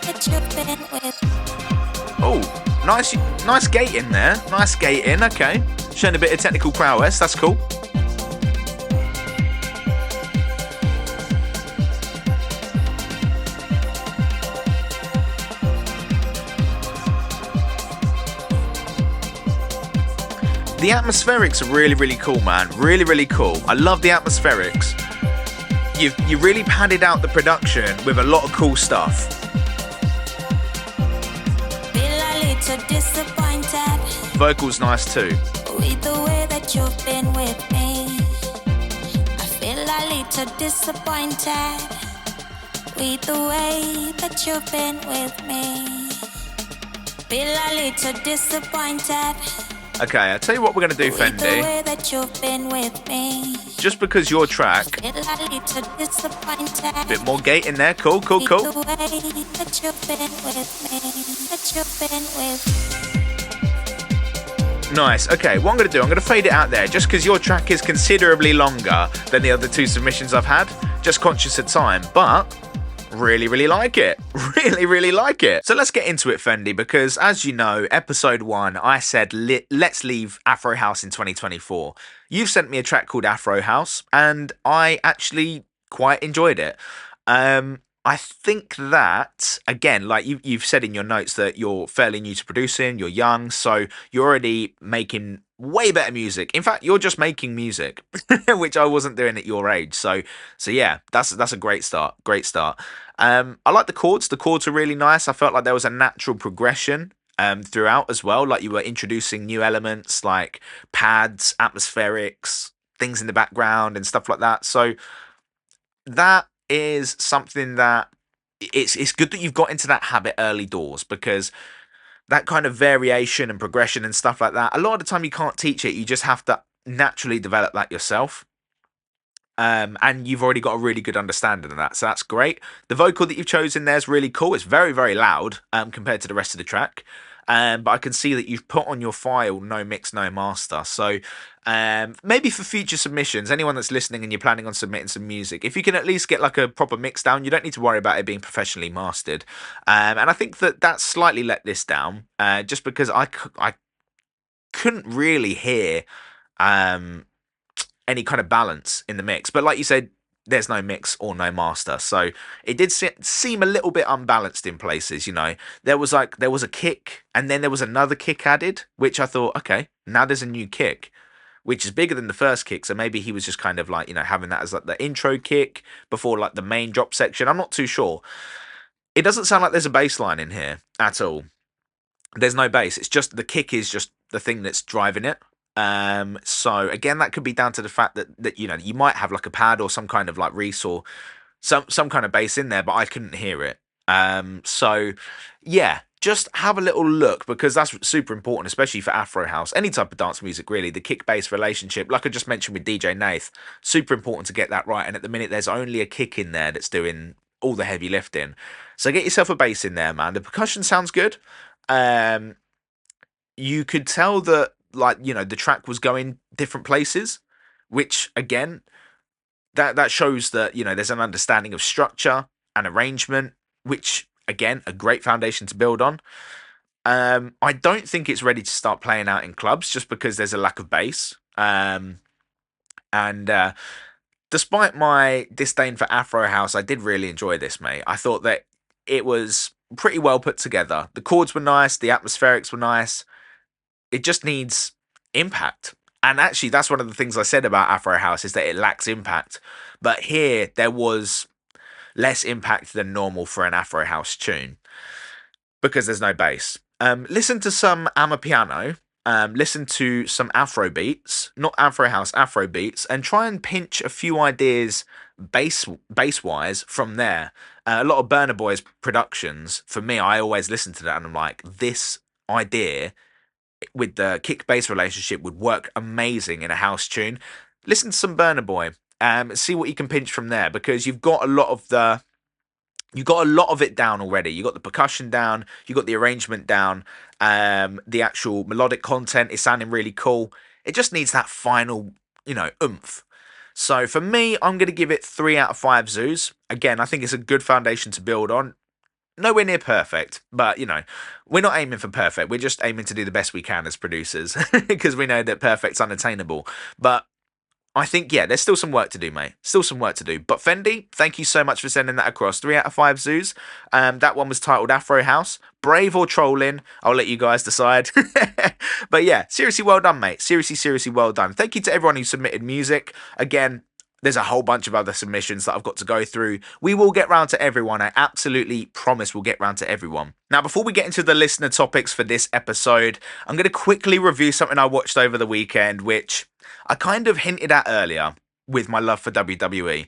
That you've been with. Oh, nice gate in there. Nice gate in, okay. Showing a bit of technical prowess, that's cool. The atmospherics are really, really cool, man. Really, really cool. I love the atmospherics. You really padded out the production with a lot of cool stuff. little disappointed Vocals nice too. with the way that you've been with me. I feel a little disappointed with the way that you've been with me. Feel a little disappointed. Okay, I'll tell you what we're going to do, with the Fendi. way that you've been with me. Just because your track, Feel a little disappointed. bit more gate in there. Cool. With the way that you've been with me. That you've been with. Nice. Okay, what I'm going to do, I'm going to fade it out there just because your track is considerably longer than the other two submissions I've had. Just conscious of time, but really like it. Really like it. So let's get into it, Fendi, because as you know, episode 1, I said let's leave Afro House in 2024. You've sent me a track called Afro House, and I actually quite enjoyed it. I think that, again, like you've said in your notes that you're fairly new to producing, you're young, so you're already making way better music. In fact, you're just making music, which I wasn't doing at your age. So yeah, that's a great start. I like the chords. The chords are really nice. I felt like there was a natural progression throughout as well. Like you were introducing new elements like pads, atmospherics, things in the background and stuff like that. So that is something that it's good that you've got into that habit early doors, because that kind of variation and progression and stuff like that, a lot of the time you can't teach it. You just have to naturally develop that yourself. And you've already got a really good understanding of that, so that's great. The vocal that you've chosen there is really cool. It's very loud compared to the rest of the track. But I can see that you've put on your file no mix, no master. So maybe for future submissions, anyone that's listening and you're planning on submitting some music, if you can at least get like a proper mix down, you don't need to worry about it being professionally mastered. And I think that slightly let this down, just because I couldn't really hear any kind of balance in the mix. But like you said, there's no mix or no master, so it did seem a little bit unbalanced in places. You know, there was a kick and then there was another kick added, which I thought, okay, now there's a new kick which is bigger than the first kick, so maybe he was just kind of like, you know, having that as like the intro kick before like the main drop section. I'm not too sure. It doesn't sound like there's a bass line in here at all. There's no bass. It's just the kick is just the thing that's driving it. So again, that could be down to the fact that you know, you might have like a pad or some kind of like reese or some kind of bass in there, but I couldn't hear it. So yeah, just have a little look, because that's super important, especially for Afro House, any type of dance music really. The kick bass relationship, like I just mentioned with DJNath, super important to get that right. And at the minute, there's only a kick in there that's doing all the heavy lifting. So get yourself a bass in there, man. The percussion sounds good. You could tell that, like, you know, the track was going different places, which again, that shows that, you know, there's an understanding of structure and arrangement, which again, a great foundation to build on. I don't think it's ready to start playing out in clubs just because there's a lack of bass. Despite my disdain for Afro House, I did really enjoy this, mate. I thought that it was pretty well put together. The chords were nice, the atmospherics were nice. It just needs impact. And actually, that's one of the things I said about Afro House, is that it lacks impact. But here, there was less impact than normal for an Afro House tune, because there's no bass. Listen to some Amapiano, listen to some Afro beats, not Afro House, Afro beats, and try and pinch a few ideas bass-wise from there. A lot of Burna Boy's productions, for me, I always listen to that and I'm like, this idea with the kick bass relationship would work amazing in a house tune. Listen to some Burna Boy. See what you can pinch from there, because you've got a lot of it down already. You got the percussion down, you got the arrangement down, the actual melodic content is sounding really cool. It just needs that final, you know, oomph. So for me, I'm going to give it 3 out of 5 zoos. Again, I think it's a good foundation to build on. Nowhere near perfect, but, you know, we're not aiming for perfect. We're just aiming to do the best we can as producers, because we know that perfect's unattainable. But I think, yeah, there's still some work to do, mate. Still some work to do. But Fendi, thank you so much for sending that across. 3 out of 5 zoos. That one was titled Afro House. Brave or trolling, I'll let you guys decide. But yeah, seriously well done, mate. Seriously well done. Thank you to everyone who submitted music. Again, There's a whole bunch of other submissions that I've got to go through. We will get round to everyone. I absolutely promise we'll get round to everyone. Now, before we get into the listener topics for this episode, I'm going to quickly review something I watched over the weekend, which I kind of hinted at earlier with my love for WWE.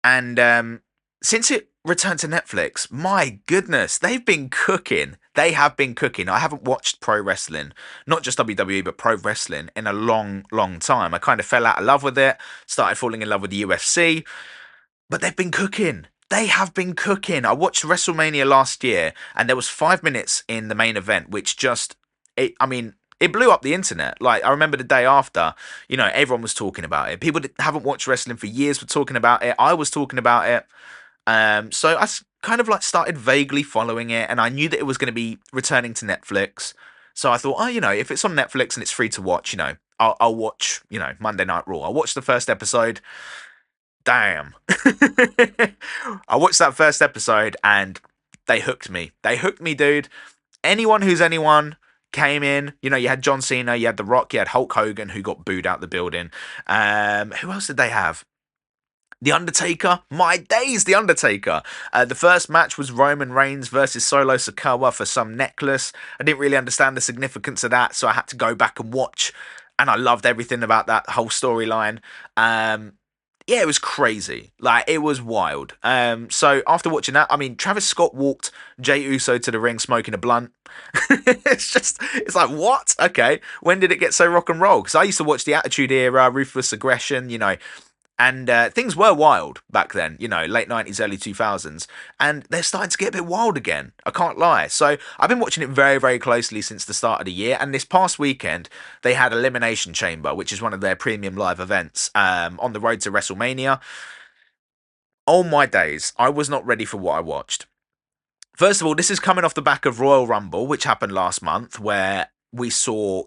And since it returned to Netflix, my goodness, they've been cooking. They have been cooking. I haven't watched pro wrestling, not just WWE, but pro wrestling in a long, long time. I kind of fell out of love with it, started falling in love with the UFC, but they've been cooking. They have been cooking. I watched WrestleMania last year, and there was 5 minutes in the main event, which it blew up the internet. Like, I remember the day after, everyone was talking about it. People that haven't watched wrestling for years were talking about it. I was talking about it. So I kind of like started vaguely following it, and I knew that it was going to be returning to Netflix. So I thought, if it's on Netflix and it's free to watch, I'll watch, Monday Night Raw. I'll watch the first episode. Damn. I watched that first episode and they hooked me. They hooked me, dude. Anyone who's anyone came in. You had John Cena, you had The Rock, you had Hulk Hogan, who got booed out the building. Who else did they have? The Undertaker. My days, The Undertaker. The first match was Roman Reigns versus Solo Sikoa for some necklace. I didn't really understand the significance of that, so I had to go back and watch. And I loved everything about that whole storyline. It was crazy. Like, it was wild. So after watching that, Travis Scott walked Jey Uso to the ring smoking a blunt. It's like, what? Okay. When did it get so rock and roll? Because I used to watch the Attitude Era, Ruthless Aggression, and things were wild back then, late 90s, early 2000s. And they're starting to get a bit wild again. I can't lie. So I've been watching it very, very closely since the start of the year. And this past weekend, they had Elimination Chamber, which is one of their premium live events on the road to WrestleMania. Oh my days. I was not ready for what I watched. First of all, this is coming off the back of Royal Rumble, which happened last month, where we saw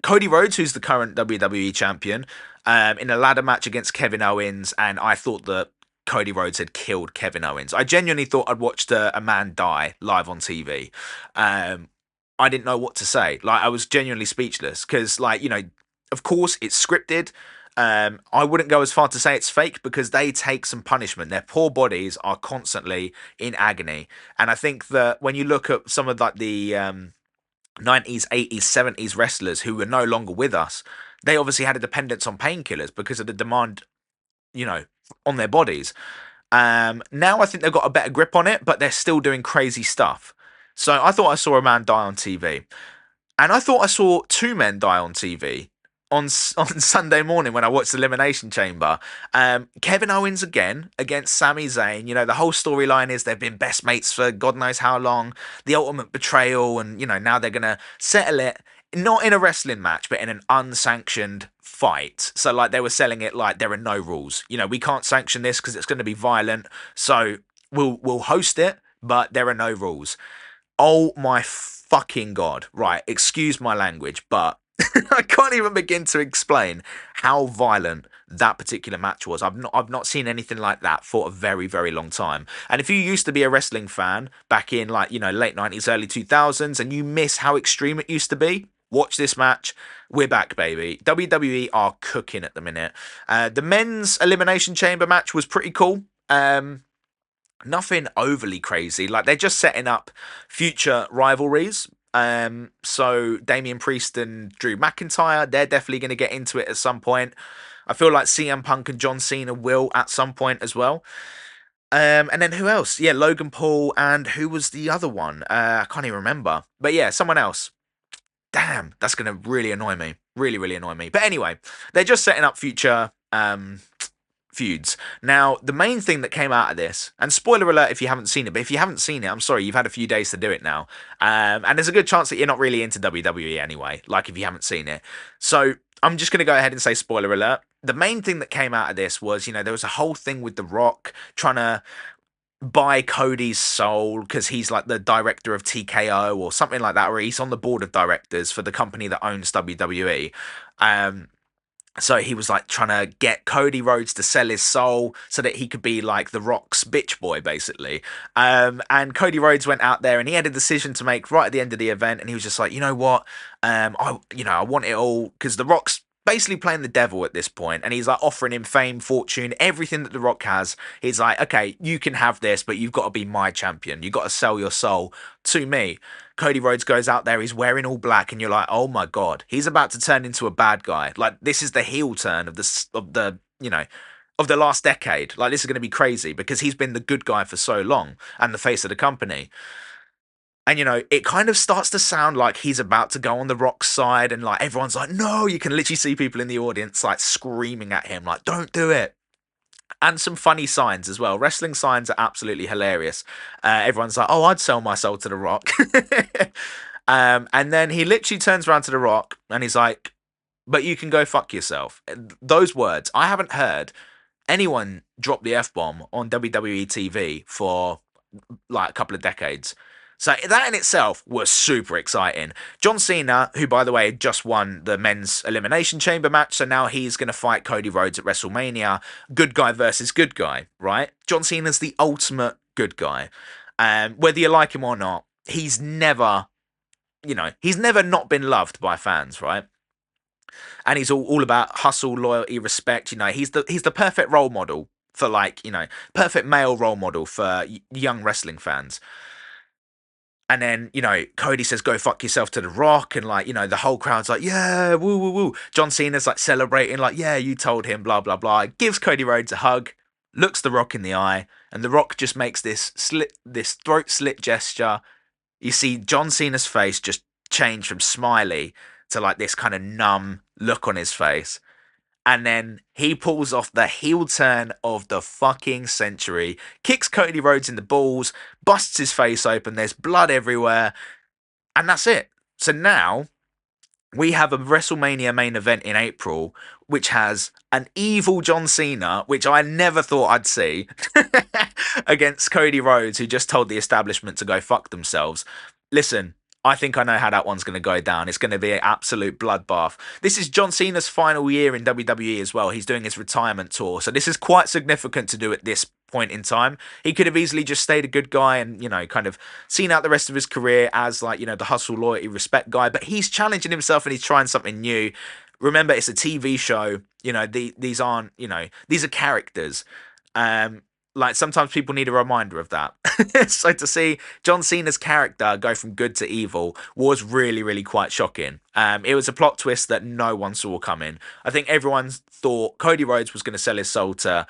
Cody Rhodes, who's the current WWE champion, in a ladder match against Kevin Owens, and I thought that Cody Rhodes had killed Kevin Owens. I genuinely thought I'd watched a man die live on TV. I didn't know what to say. Like, I was genuinely speechless because, of course it's scripted. I wouldn't go as far to say it's fake because they take some punishment. Their poor bodies are constantly in agony. And I think that when you look at some of the 90s, 80s, 70s wrestlers who were no longer with us, they obviously had a dependence on painkillers because of the demand, on their bodies. Now I think they've got a better grip on it, but they're still doing crazy stuff. So I thought I saw a man die on TV. And I thought I saw two men die on TV on Sunday morning when I watched Elimination Chamber. Kevin Owens again against Sami Zayn. The whole storyline is they've been best mates for God knows how long. The ultimate betrayal, and now they're gonna settle it, not in a wrestling match, but in an unsanctioned fight. So like they were selling it like there are no rules. We can't sanction this because it's going to be violent. So we'll host it, but there are no rules. Oh my fucking God. Right, excuse my language, but I can't even begin to explain how violent that particular match was. I've not seen anything like that for a very, very long time. And if you used to be a wrestling fan back in late 90s, early 2000s, and you miss how extreme it used to be, watch this match. We're back, baby. WWE are cooking at the minute. The men's Elimination Chamber match was pretty cool. Nothing overly crazy. Like, they're just setting up future rivalries. So Damian Priest and Drew McIntyre, they're definitely going to get into it at some point. I feel like CM Punk and John Cena will at some point as well. And then who else? Yeah, Logan Paul, and who was the other one? I can't even remember. But yeah, someone else. Damn, that's going to really annoy me. Really, really annoy me. But anyway, they're just setting up future feuds. Now, the main thing that came out of this, and spoiler alert if you haven't seen it, but if you haven't seen it, I'm sorry, you've had a few days to do it now. And there's a good chance that you're not really into WWE anyway, like if you haven't seen it. So I'm just going to go ahead and say spoiler alert. The main thing that came out of this was, there was a whole thing with The Rock trying to buy Cody's soul because he's like the director of TKO or something like that, or he's on the board of directors for the company that owns WWE. So he was like trying to get Cody Rhodes to sell his soul so that he could be like The Rock's bitch boy, basically. And Cody Rhodes went out there and he had a decision to make right at the end of the event, and he was just like, you know what, I want it all, because The Rock's basically playing the devil at this point, and he's like offering him fame, fortune, everything that The Rock has. He's like, okay, you can have this, but you've got to be my champion. You've got to sell your soul to me. Cody Rhodes goes out there, he's wearing all black, and you're like, oh my god, he's about to turn into a bad guy. Like, this is the heel turn of the of the last decade. Like, this is going to be crazy because he's been the good guy for so long and the face of the company. And, it kind of starts to sound like he's about to go on The Rock's side, and like everyone's like, no, you can literally see people in the audience like screaming at him, like, don't do it. And some funny signs as well. Wrestling signs are absolutely hilarious. Everyone's like, oh, I'd sell my soul to The Rock. And then he literally turns around to The Rock and he's like, but you can go fuck yourself. Those words, I haven't heard anyone drop the F-bomb on WWE TV for like a couple of decades. So that in itself was super exciting. John Cena, who by the way just won the men's elimination chamber match, so now he's going to fight Cody Rhodes at WrestleMania. Good guy versus good guy, right? John Cena's the ultimate good guy. Whether you like him or not, he's never not been loved by fans, right? And he's all about hustle, loyalty, respect. He's the perfect role model for perfect male role model for young wrestling fans. And then, Cody says, go fuck yourself to The Rock. And the whole crowd's like, yeah, woo, woo, woo. John Cena's like celebrating, like, yeah, you told him, blah, blah, blah. Gives Cody Rhodes a hug, looks The Rock in the eye. And The Rock just makes this throat slit gesture. You see John Cena's face just change from smiley to like this kind of numb look on his face. And then he pulls off the heel turn of the fucking century, kicks Cody Rhodes in the balls, busts his face open, there's blood everywhere, and that's it. So now we have a WrestleMania main event in April, which has an evil John Cena, which I never thought I'd see, against Cody Rhodes, who just told the establishment to go fuck themselves. Listen, I think I know how that one's going to go down. It's going to be an absolute bloodbath. This is John Cena's final year in WWE as well. He's doing his retirement tour. So this is quite significant to do at this point in time. He could have easily just stayed a good guy and, kind of seen out the rest of his career as the hustle, loyalty, respect guy. But he's challenging himself and he's trying something new. Remember, it's a TV show. These aren't, these are characters. Sometimes people need a reminder of that. So to see John Cena's character go from good to evil was really, really quite shocking. It was a plot twist that no one saw coming. I think everyone thought Cody Rhodes was going to sell his soul to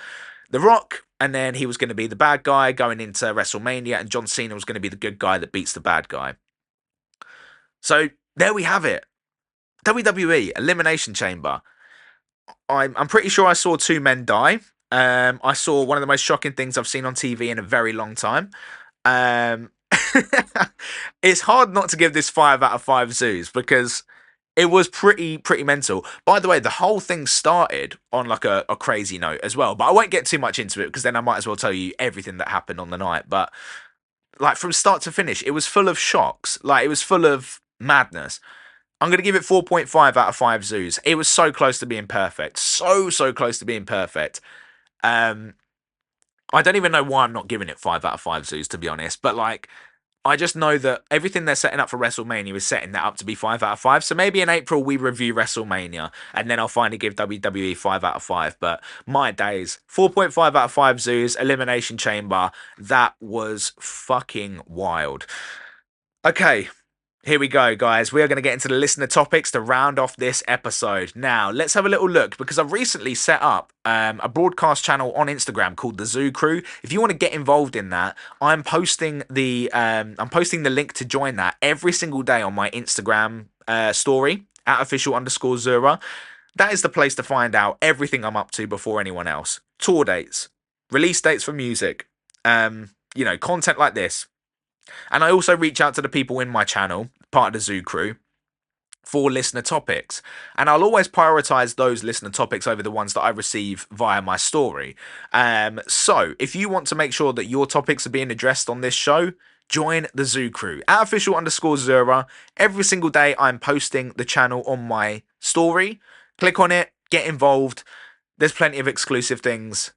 The Rock, and then he was going to be the bad guy going into WrestleMania, and John Cena was going to be the good guy that beats the bad guy. So there we have it. WWE Elimination Chamber. I'm pretty sure I saw two men die. I saw one of the most shocking things I've seen on TV in a very long time. It's hard not to give this 5 out of 5 zoos because it was pretty mental. By the way, the whole thing started on like a crazy note as well, but I won't get too much into it because then I might as well tell you everything that happened on the night. But like from start to finish, it was full of shocks. Like it was full of madness. I'm going to give it 4.5 out of 5 zoos. It was so close to being perfect. So close to being perfect. I don't even know why I'm not giving it 5 out of 5 zoos, to be honest. But I just know that everything they're setting up for WrestleMania is setting that up to be 5 out of 5. So maybe in April we review WrestleMania and then I'll finally give WWE 5 out of 5. But my days, 4.5 out of 5 zoos, Elimination Chamber. That was fucking wild. Okay. Here we go, guys. We are going to get into the listener topics to round off this episode. Now, let's have a little look because I've recently set up a broadcast channel on Instagram called the Zoo Crew. If you want to get involved in that, I'm posting the link to join that every single day on my Instagram story @official_Zurra. That is the place to find out everything I'm up to before anyone else. Tour dates, release dates for music, content like this. And I also reach out to the people in my channel, part of the Zoo Crew, for listener topics. And I'll always prioritize those listener topics over the ones that I receive via my story. So if you want to make sure that your topics are being addressed on this show, join the Zoo Crew @official_Zurra. Every single day I'm posting the channel on my story. Click on it, get involved. There's plenty of exclusive things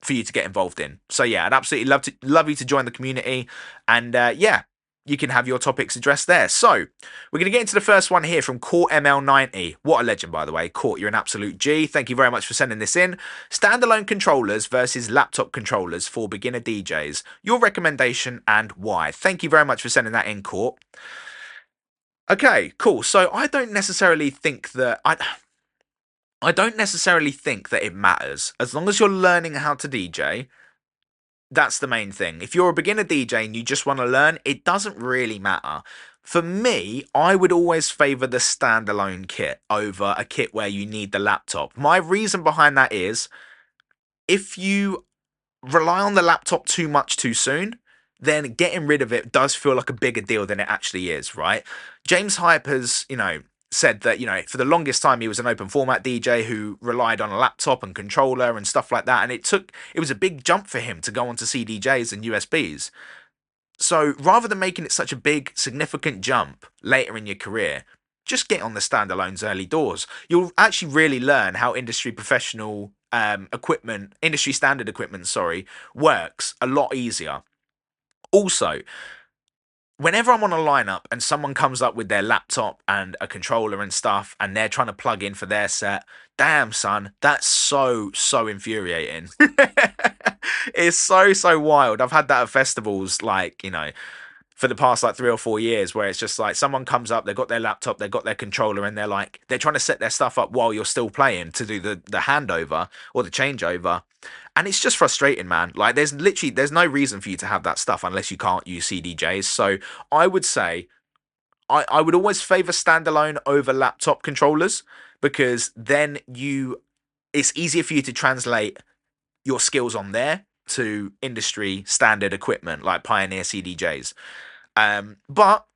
for you to get involved in. So yeah, I'd absolutely love you to join the community. And you can have your topics addressed there. So we're going to get into the first one here from Court ML90. What a legend, by the way. Court, you're an absolute G. Thank you very much for sending this in. Standalone controllers versus laptop controllers for beginner DJs. Your recommendation and why. Thank you very much for sending that in, Court. Okay, cool. So I don't necessarily think that it matters. As long as you're learning how to DJ, that's the main thing. If you're a beginner DJ and you just want to learn, it doesn't really matter. For me, I would always favor the standalone kit over a kit where you need the laptop. My reason behind that is, if you rely on the laptop too much too soon, then getting rid of it does feel like a bigger deal than it actually is, right? James Hype has, said that, for the longest time he was an open format DJ who relied on a laptop and controller and stuff like that, and it was a big jump for him to go onto CDJs and USBs. So rather than making it such a big significant jump later in your career, just get on the standalones early doors. You'll actually really learn how industry standard equipment, works a lot easier. Also, whenever I'm on a lineup and someone comes up with their laptop and a controller and stuff and they're trying to plug in for their set, damn son, that's so infuriating. It's so wild. I've had that at festivals, for the past 3 or 4 years, where it's just like someone comes up, they've got their laptop, they've got their controller, and they're trying to set their stuff up while you're still playing to do the handover or the changeover. And it's just frustrating, man. There's no reason for you to have that stuff unless you can't use CDJs. So I would say I would always favor standalone over laptop controllers, because then it's easier for you to translate your skills on there to industry standard equipment like Pioneer CDJs. But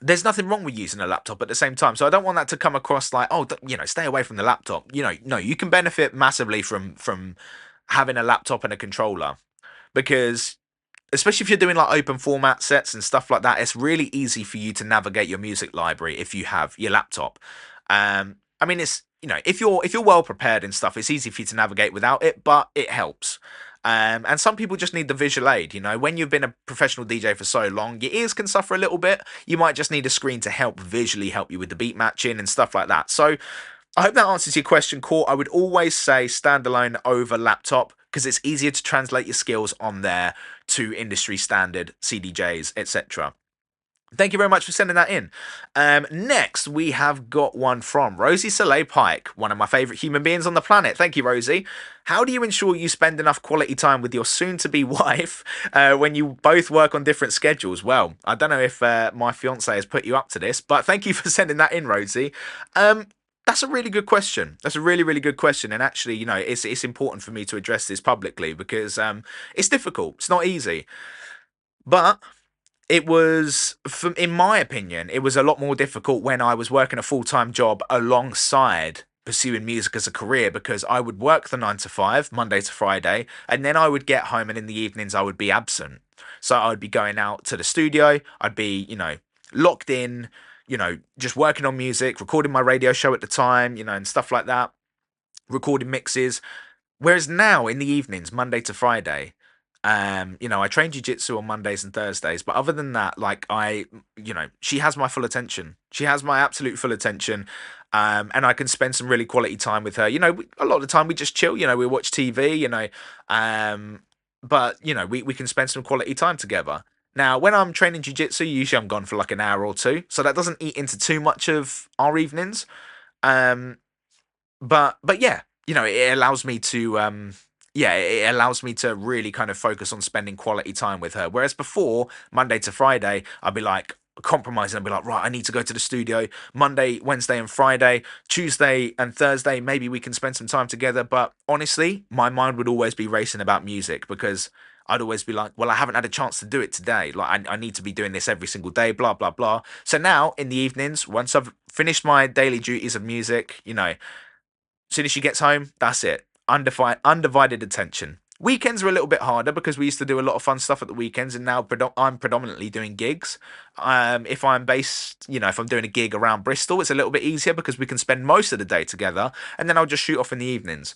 there's nothing wrong with using a laptop at the same time. So I don't want that to come across like, stay away from the laptop. No, you can benefit massively from having a laptop and a controller, because especially if you're doing open format sets and stuff like that, it's really easy for you to navigate your music library if you have your laptop. It's, if you're well prepared and stuff, it's easy for you to navigate without it, but it helps. And some people just need the visual aid. When you've been a professional DJ for so long, your ears can suffer a little bit. You might just need a screen to visually help you with the beat matching and stuff like that. So I hope that answers your question, Court. I would always say standalone over laptop, because it's easier to translate your skills on there to industry standard CDJs, etc. Thank you very much for sending that in. Next, we have got one from Rosie Soleil Pike, one of my favourite human beings on the planet. Thank you, Rosie. How do you ensure you spend enough quality time with your soon-to-be wife when you both work on different schedules? Well, I don't know if my fiance has put you up to this, but thank you for sending that in, Rosie. That's a really good question. That's a really, really good question. And actually, it's important for me to address this publicly, because it's difficult. It's not easy. But it was, in my opinion, it was a lot more difficult when I was working a full-time job alongside pursuing music as a career, because I would work the 9 to 5, Monday to Friday, and then I would get home, and in the evenings I would be absent. So I would be going out to the studio. I'd be, locked in, just working on music, recording my radio show at the time, and stuff like that, recording mixes. Whereas now in the evenings, Monday to Friday, I train jiu-jitsu on Mondays and Thursdays, but other than that, she has my full attention. She has my absolute full attention. And I can spend some really quality time with her. A lot of the time we just chill, we watch TV, but we can spend some quality time together. Now, when I'm training jiu-jitsu, usually I'm gone for an hour or two, so that doesn't eat into too much of our evenings. But yeah, it allows me to it allows me to really kind of focus on spending quality time with her. Whereas before, Monday to Friday, I'd be compromising. I'd be right, I need to go to the studio Monday, Wednesday and Friday. Tuesday and Thursday, maybe we can spend some time together. But honestly, my mind would always be racing about music, because I'd always be I haven't had a chance to do it today. I need to be doing this every single day, blah, blah, blah. So now in the evenings, once I've finished my daily duties of music, as soon as she gets home, that's it. Undivided attention. Weekends are a little bit harder, because we used to do a lot of fun stuff at the weekends, and now I'm predominantly doing gigs. If I'm based, if I'm doing a gig around Bristol, it's a little bit easier because we can spend most of the day together, and then I'll just shoot off in the evenings.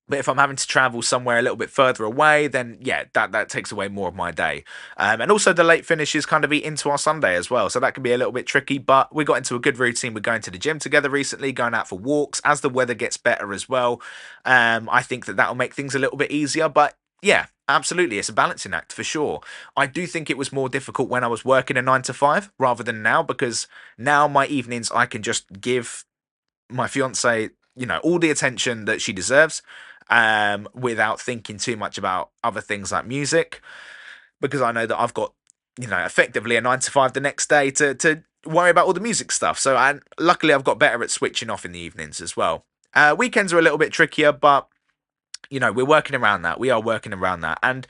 But if I'm having to travel somewhere a little bit further away, then yeah, that takes away more of my day. And also the late finishes kind of eat into our Sunday as well. So that can be a little bit tricky, but we got into a good routine. We're going to the gym together recently, going out for walks as the weather gets better as well. I think that'll make things a little bit easier, but yeah, absolutely. It's a balancing act for sure. I do think it was more difficult when I was working a 9 to 5 rather than now, because now my evenings I can just give my fiance, all the attention that she deserves, without thinking too much about other things like music, because I know that I've got, effectively a 9 to 5 the next day to worry about all the music stuff. So luckily I've got better at switching off in the evenings as well. Weekends are a little bit trickier, but we're working around that. We are working around that. And,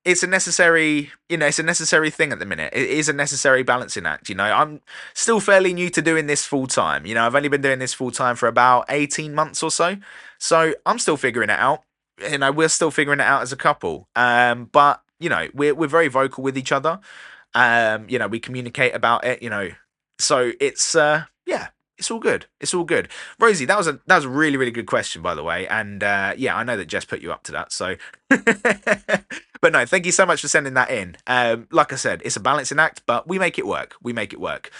it's a necessary, it's a necessary thing at the minute. It is a necessary balancing act. I'm still fairly new to doing this full time. I've only been doing this full time for about 18 months or so. So I'm still figuring it out. We're still figuring it out as a couple. But, we're very vocal with each other. We communicate about it, so it's, yeah. It's all good. It's all good. Rosie, that was a really, really good question, by the way. And yeah, I know that Jess put you up to that. So, but no, thank you so much for sending that in. Like I said, it's a balancing act, but we make it work. We make it work.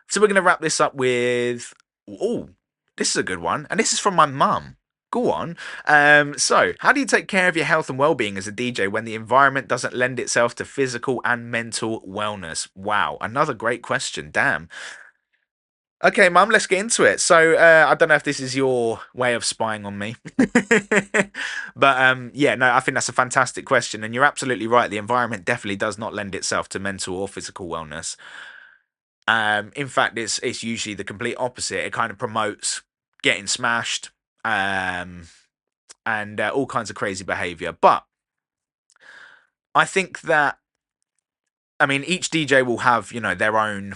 So we're going to wrap this up with, this is a good one. And this is from my mum. Go on. So how do you take care of your health and well-being as a DJ when the environment doesn't lend itself to physical and mental wellness? Wow. Another great question. Damn. Okay, Mum, let's get into it. So, I don't know if this is your way of spying on me, but yeah, no, I think that's a fantastic question, and you're absolutely right. The environment definitely does not lend itself to mental or physical wellness. In fact, it's usually the complete opposite. It kind of promotes getting smashed, and all kinds of crazy behavior. But I think that, I mean, each DJ will have, their own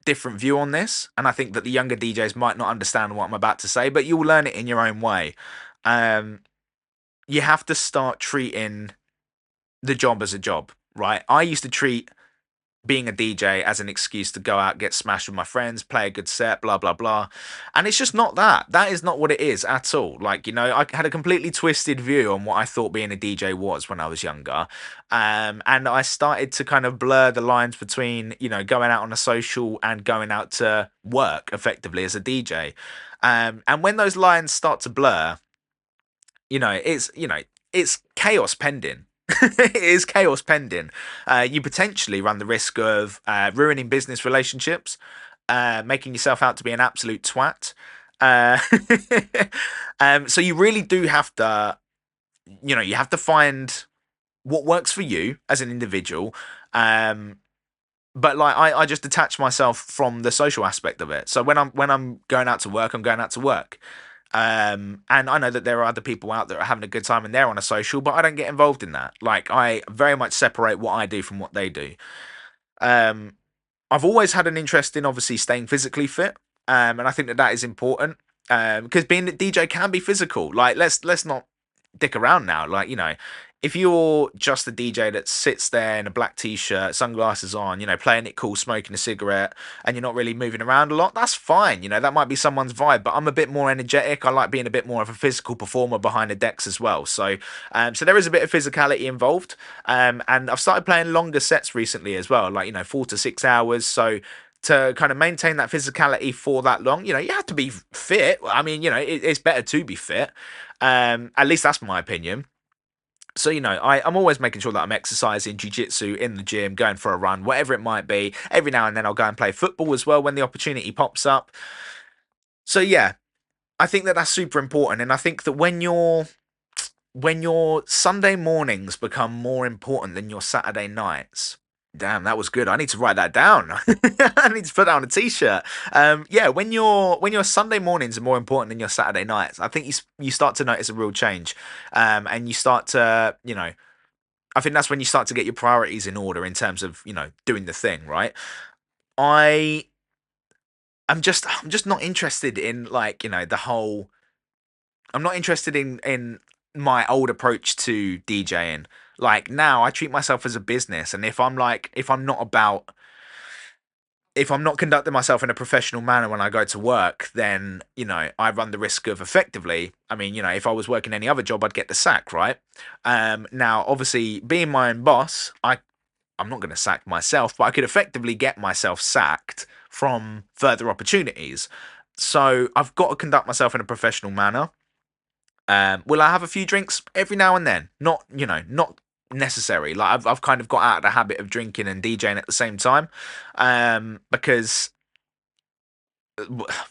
different view on this, and I think that the younger DJs might not understand what I'm about to say, but you'll learn it in your own way. You have to start treating the job as a job, right? I used to treat being a DJ as an excuse to go out, get smashed with my friends, play a good set, blah, blah, blah. And it's just not that. That is not what it is at all. Like, I had a completely twisted view on what I thought being a DJ was when I was younger. And I started to kind of blur the lines between, going out on a social and going out to work effectively as a DJ. And when those lines start to blur, it's chaos pending. It is chaos pending. You potentially run the risk of ruining business relationships, making yourself out to be an absolute twat. So you really do have to, you have to find what works for you as an individual. But like I just detach myself from the social aspect of it. So when I'm going out to work, I'm going out to work. And I know that there are other people out there having a good time and they're on a social, but I don't get involved in that. Like, I very much separate what I do from what they do. I've always had an interest in obviously staying physically fit. And I think that is important. Because being a DJ can be physical. Like, let's not dick around now. Like, if you're just a DJ that sits there in a black t-shirt, sunglasses on, playing it cool, smoking a cigarette, and you're not really moving around a lot, that's fine. That might be someone's vibe, but I'm a bit more energetic. I like being a bit more of a physical performer behind the decks as well. So there is a bit of physicality involved. And I've started playing longer sets recently as well, like, 4 to 6 hours. So to kind of maintain that physicality for that long, you have to be fit. I mean, it's better to be fit. At least that's my opinion. So, I'm always making sure that I'm exercising, jiu-jitsu, in the gym, going for a run, whatever it might be. Every now and then I'll go and play football as well when the opportunity pops up. So, yeah, I think that that's super important. And I think that when your Sunday mornings become more important than your Saturday nights, damn, that was good. I need to write that down. I need to put that on a t-shirt. Yeah, when your Sunday mornings are more important than your Saturday nights, I think you start to notice a real change. And you start to, I think that's when you start to get your priorities in order in terms of, doing the thing, right? I'm just not interested in, like, the whole, I'm not interested in my old approach to DJing. Like, now I treat myself as a business, and if I'm not about if I'm not conducting myself in a professional manner when I go to work, then, I run the risk of effectively, if I was working any other job, I'd get the sack, right? Now, obviously, being my own boss, I'm not going to sack myself, but I could effectively get myself sacked from further opportunities. So I've got to conduct myself in a professional manner. Will I have a few drinks every now and then? Not necessary. Like I've kind of got out of the habit of drinking and DJing at the same time, because,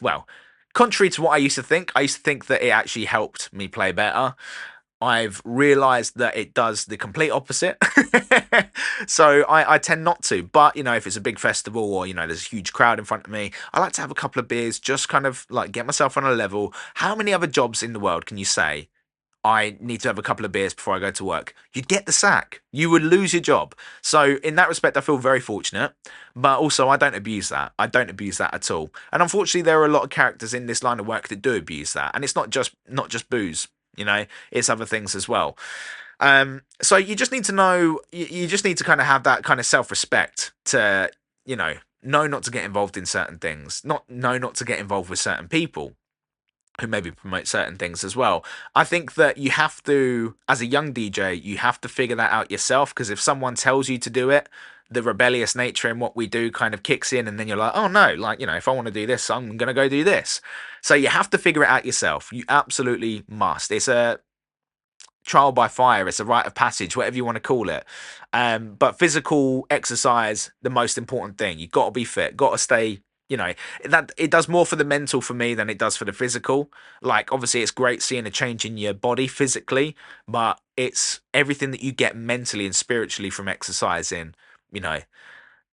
well, contrary to what I used to think that it actually helped me play better. I've realised that it does the complete opposite. So I tend not to. But, if it's a big festival or, there's a huge crowd in front of me, I like to have a couple of beers, just kind of like get myself on a level. How many other jobs in the world can you say, I need to have a couple of beers before I go to work? You'd get the sack. You would lose your job. So in that respect, I feel very fortunate. But also, I don't abuse that. I don't abuse that at all. And unfortunately, there are a lot of characters in this line of work that do abuse that. And it's not just booze. It's other things as well. So you just need to know, you just need to kind of have that kind of self-respect to, know not to get involved in certain things, know not to get involved with certain people who maybe promote certain things as well. I think that you have to, as a young DJ, you have to figure that out yourself, because if someone tells you to do it, the rebellious nature in what we do kind of kicks in, and then you're like, oh no, like, if I want to do this, I'm going to go do this. So you have to figure it out yourself. You absolutely must. It's a trial by fire. It's a rite of passage, whatever you want to call it. But physical exercise, the most important thing. You've got to be fit, got to stay, that it does more for the mental for me than it does for the physical. Like, obviously it's great seeing a change in your body physically, but it's everything that you get mentally and spiritually from exercising,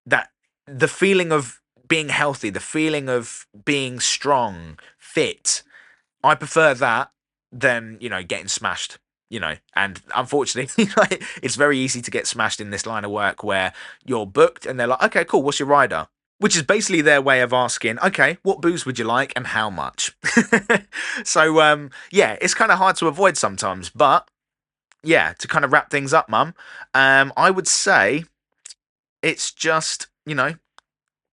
that the feeling of being healthy, the feeling of being strong, fit, I prefer that than, getting smashed, and unfortunately, it's very easy to get smashed in this line of work where you're booked and they're like, okay, cool, what's your rider? Which is basically their way of asking, okay, what booze would you like and how much? So, yeah, it's kind of hard to avoid sometimes, but yeah, to kind of wrap things up, Mum, I would say it's just,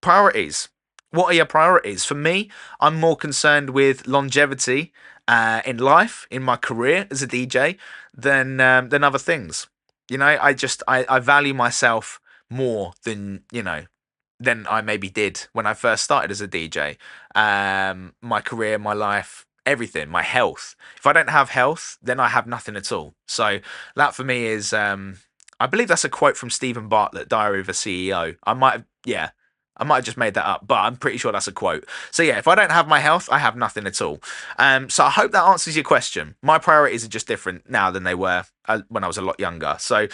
priorities. What are your priorities? For me, I'm more concerned with longevity in life, in my career as a DJ, than other things. I value myself more than I maybe did when I first started as a DJ. My career, my life, everything, my health. If I don't have health, then I have nothing at all. So that for me is, I believe that's a quote from Stephen Bartlett, Diary of a CEO. I might have just made that up, but I'm pretty sure that's a quote. So yeah, if I don't have my health, I have nothing at all. So I hope that answers your question. My priorities are just different now than they were when I was a lot younger. So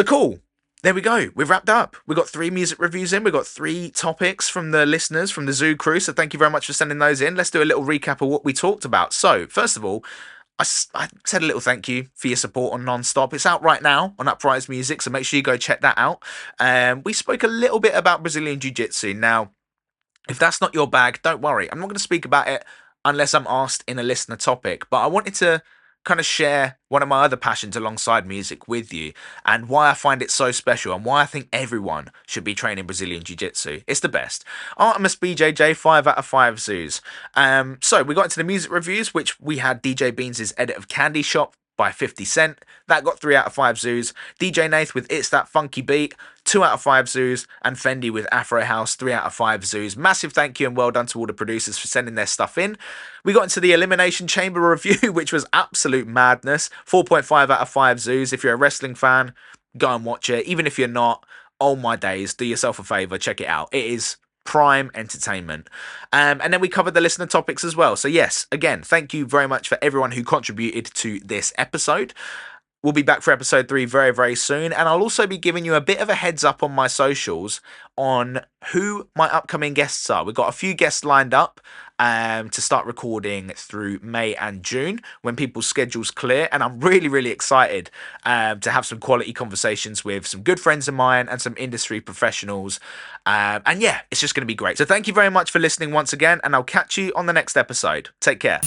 cool. There we go. We've wrapped up. We've got 3 music reviews in. We've got 3 topics from the listeners, from the Zoo crew. So thank you very much for sending those in. Let's do a little recap of what we talked about. So first of all, I said a little thank you for your support on Non-Stop. It's out right now on Uprise Music, so make sure you go check that out. We spoke a little bit about Brazilian Jiu-Jitsu. Now, if that's not your bag, don't worry. I'm not going to speak about it unless I'm asked in a listener topic, but I wanted to kind of share one of my other passions alongside music with you, and why I find it so special, and why I think everyone should be training Brazilian Jiu-Jitsu. It's the best. Artemis BJJ, 5 out of 5 zoos. So we got into the music reviews, which we had DJBeanz' edit of Candy Shop by 50 Cent. That got 3 out of 5 zoos. DJNath with It's That Funky Beat, 2 out of 5 zoos. And Fendi with Afro House, 3 out of 5 zoos. Massive thank you and well done to all the producers for sending their stuff in. We got into the Elimination Chamber review, which was absolute madness. 4.5 out of 5 zoos. If you're a wrestling fan, go and watch it. Even if you're not, oh my days, do yourself a favour, check it out. It is prime entertainment. And then we covered the listener topics as well. So yes, again, thank you very much for everyone who contributed to this episode. We'll be back for episode 3 very, very soon. And I'll also be giving you a bit of a heads up on my socials on who my upcoming guests are. We've got a few guests lined up to start recording through May and June when people's schedules clear. And I'm really, really excited to have some quality conversations with some good friends of mine and some industry professionals. And yeah, it's just going to be great. So thank you very much for listening once again, and I'll catch you on the next episode. Take care.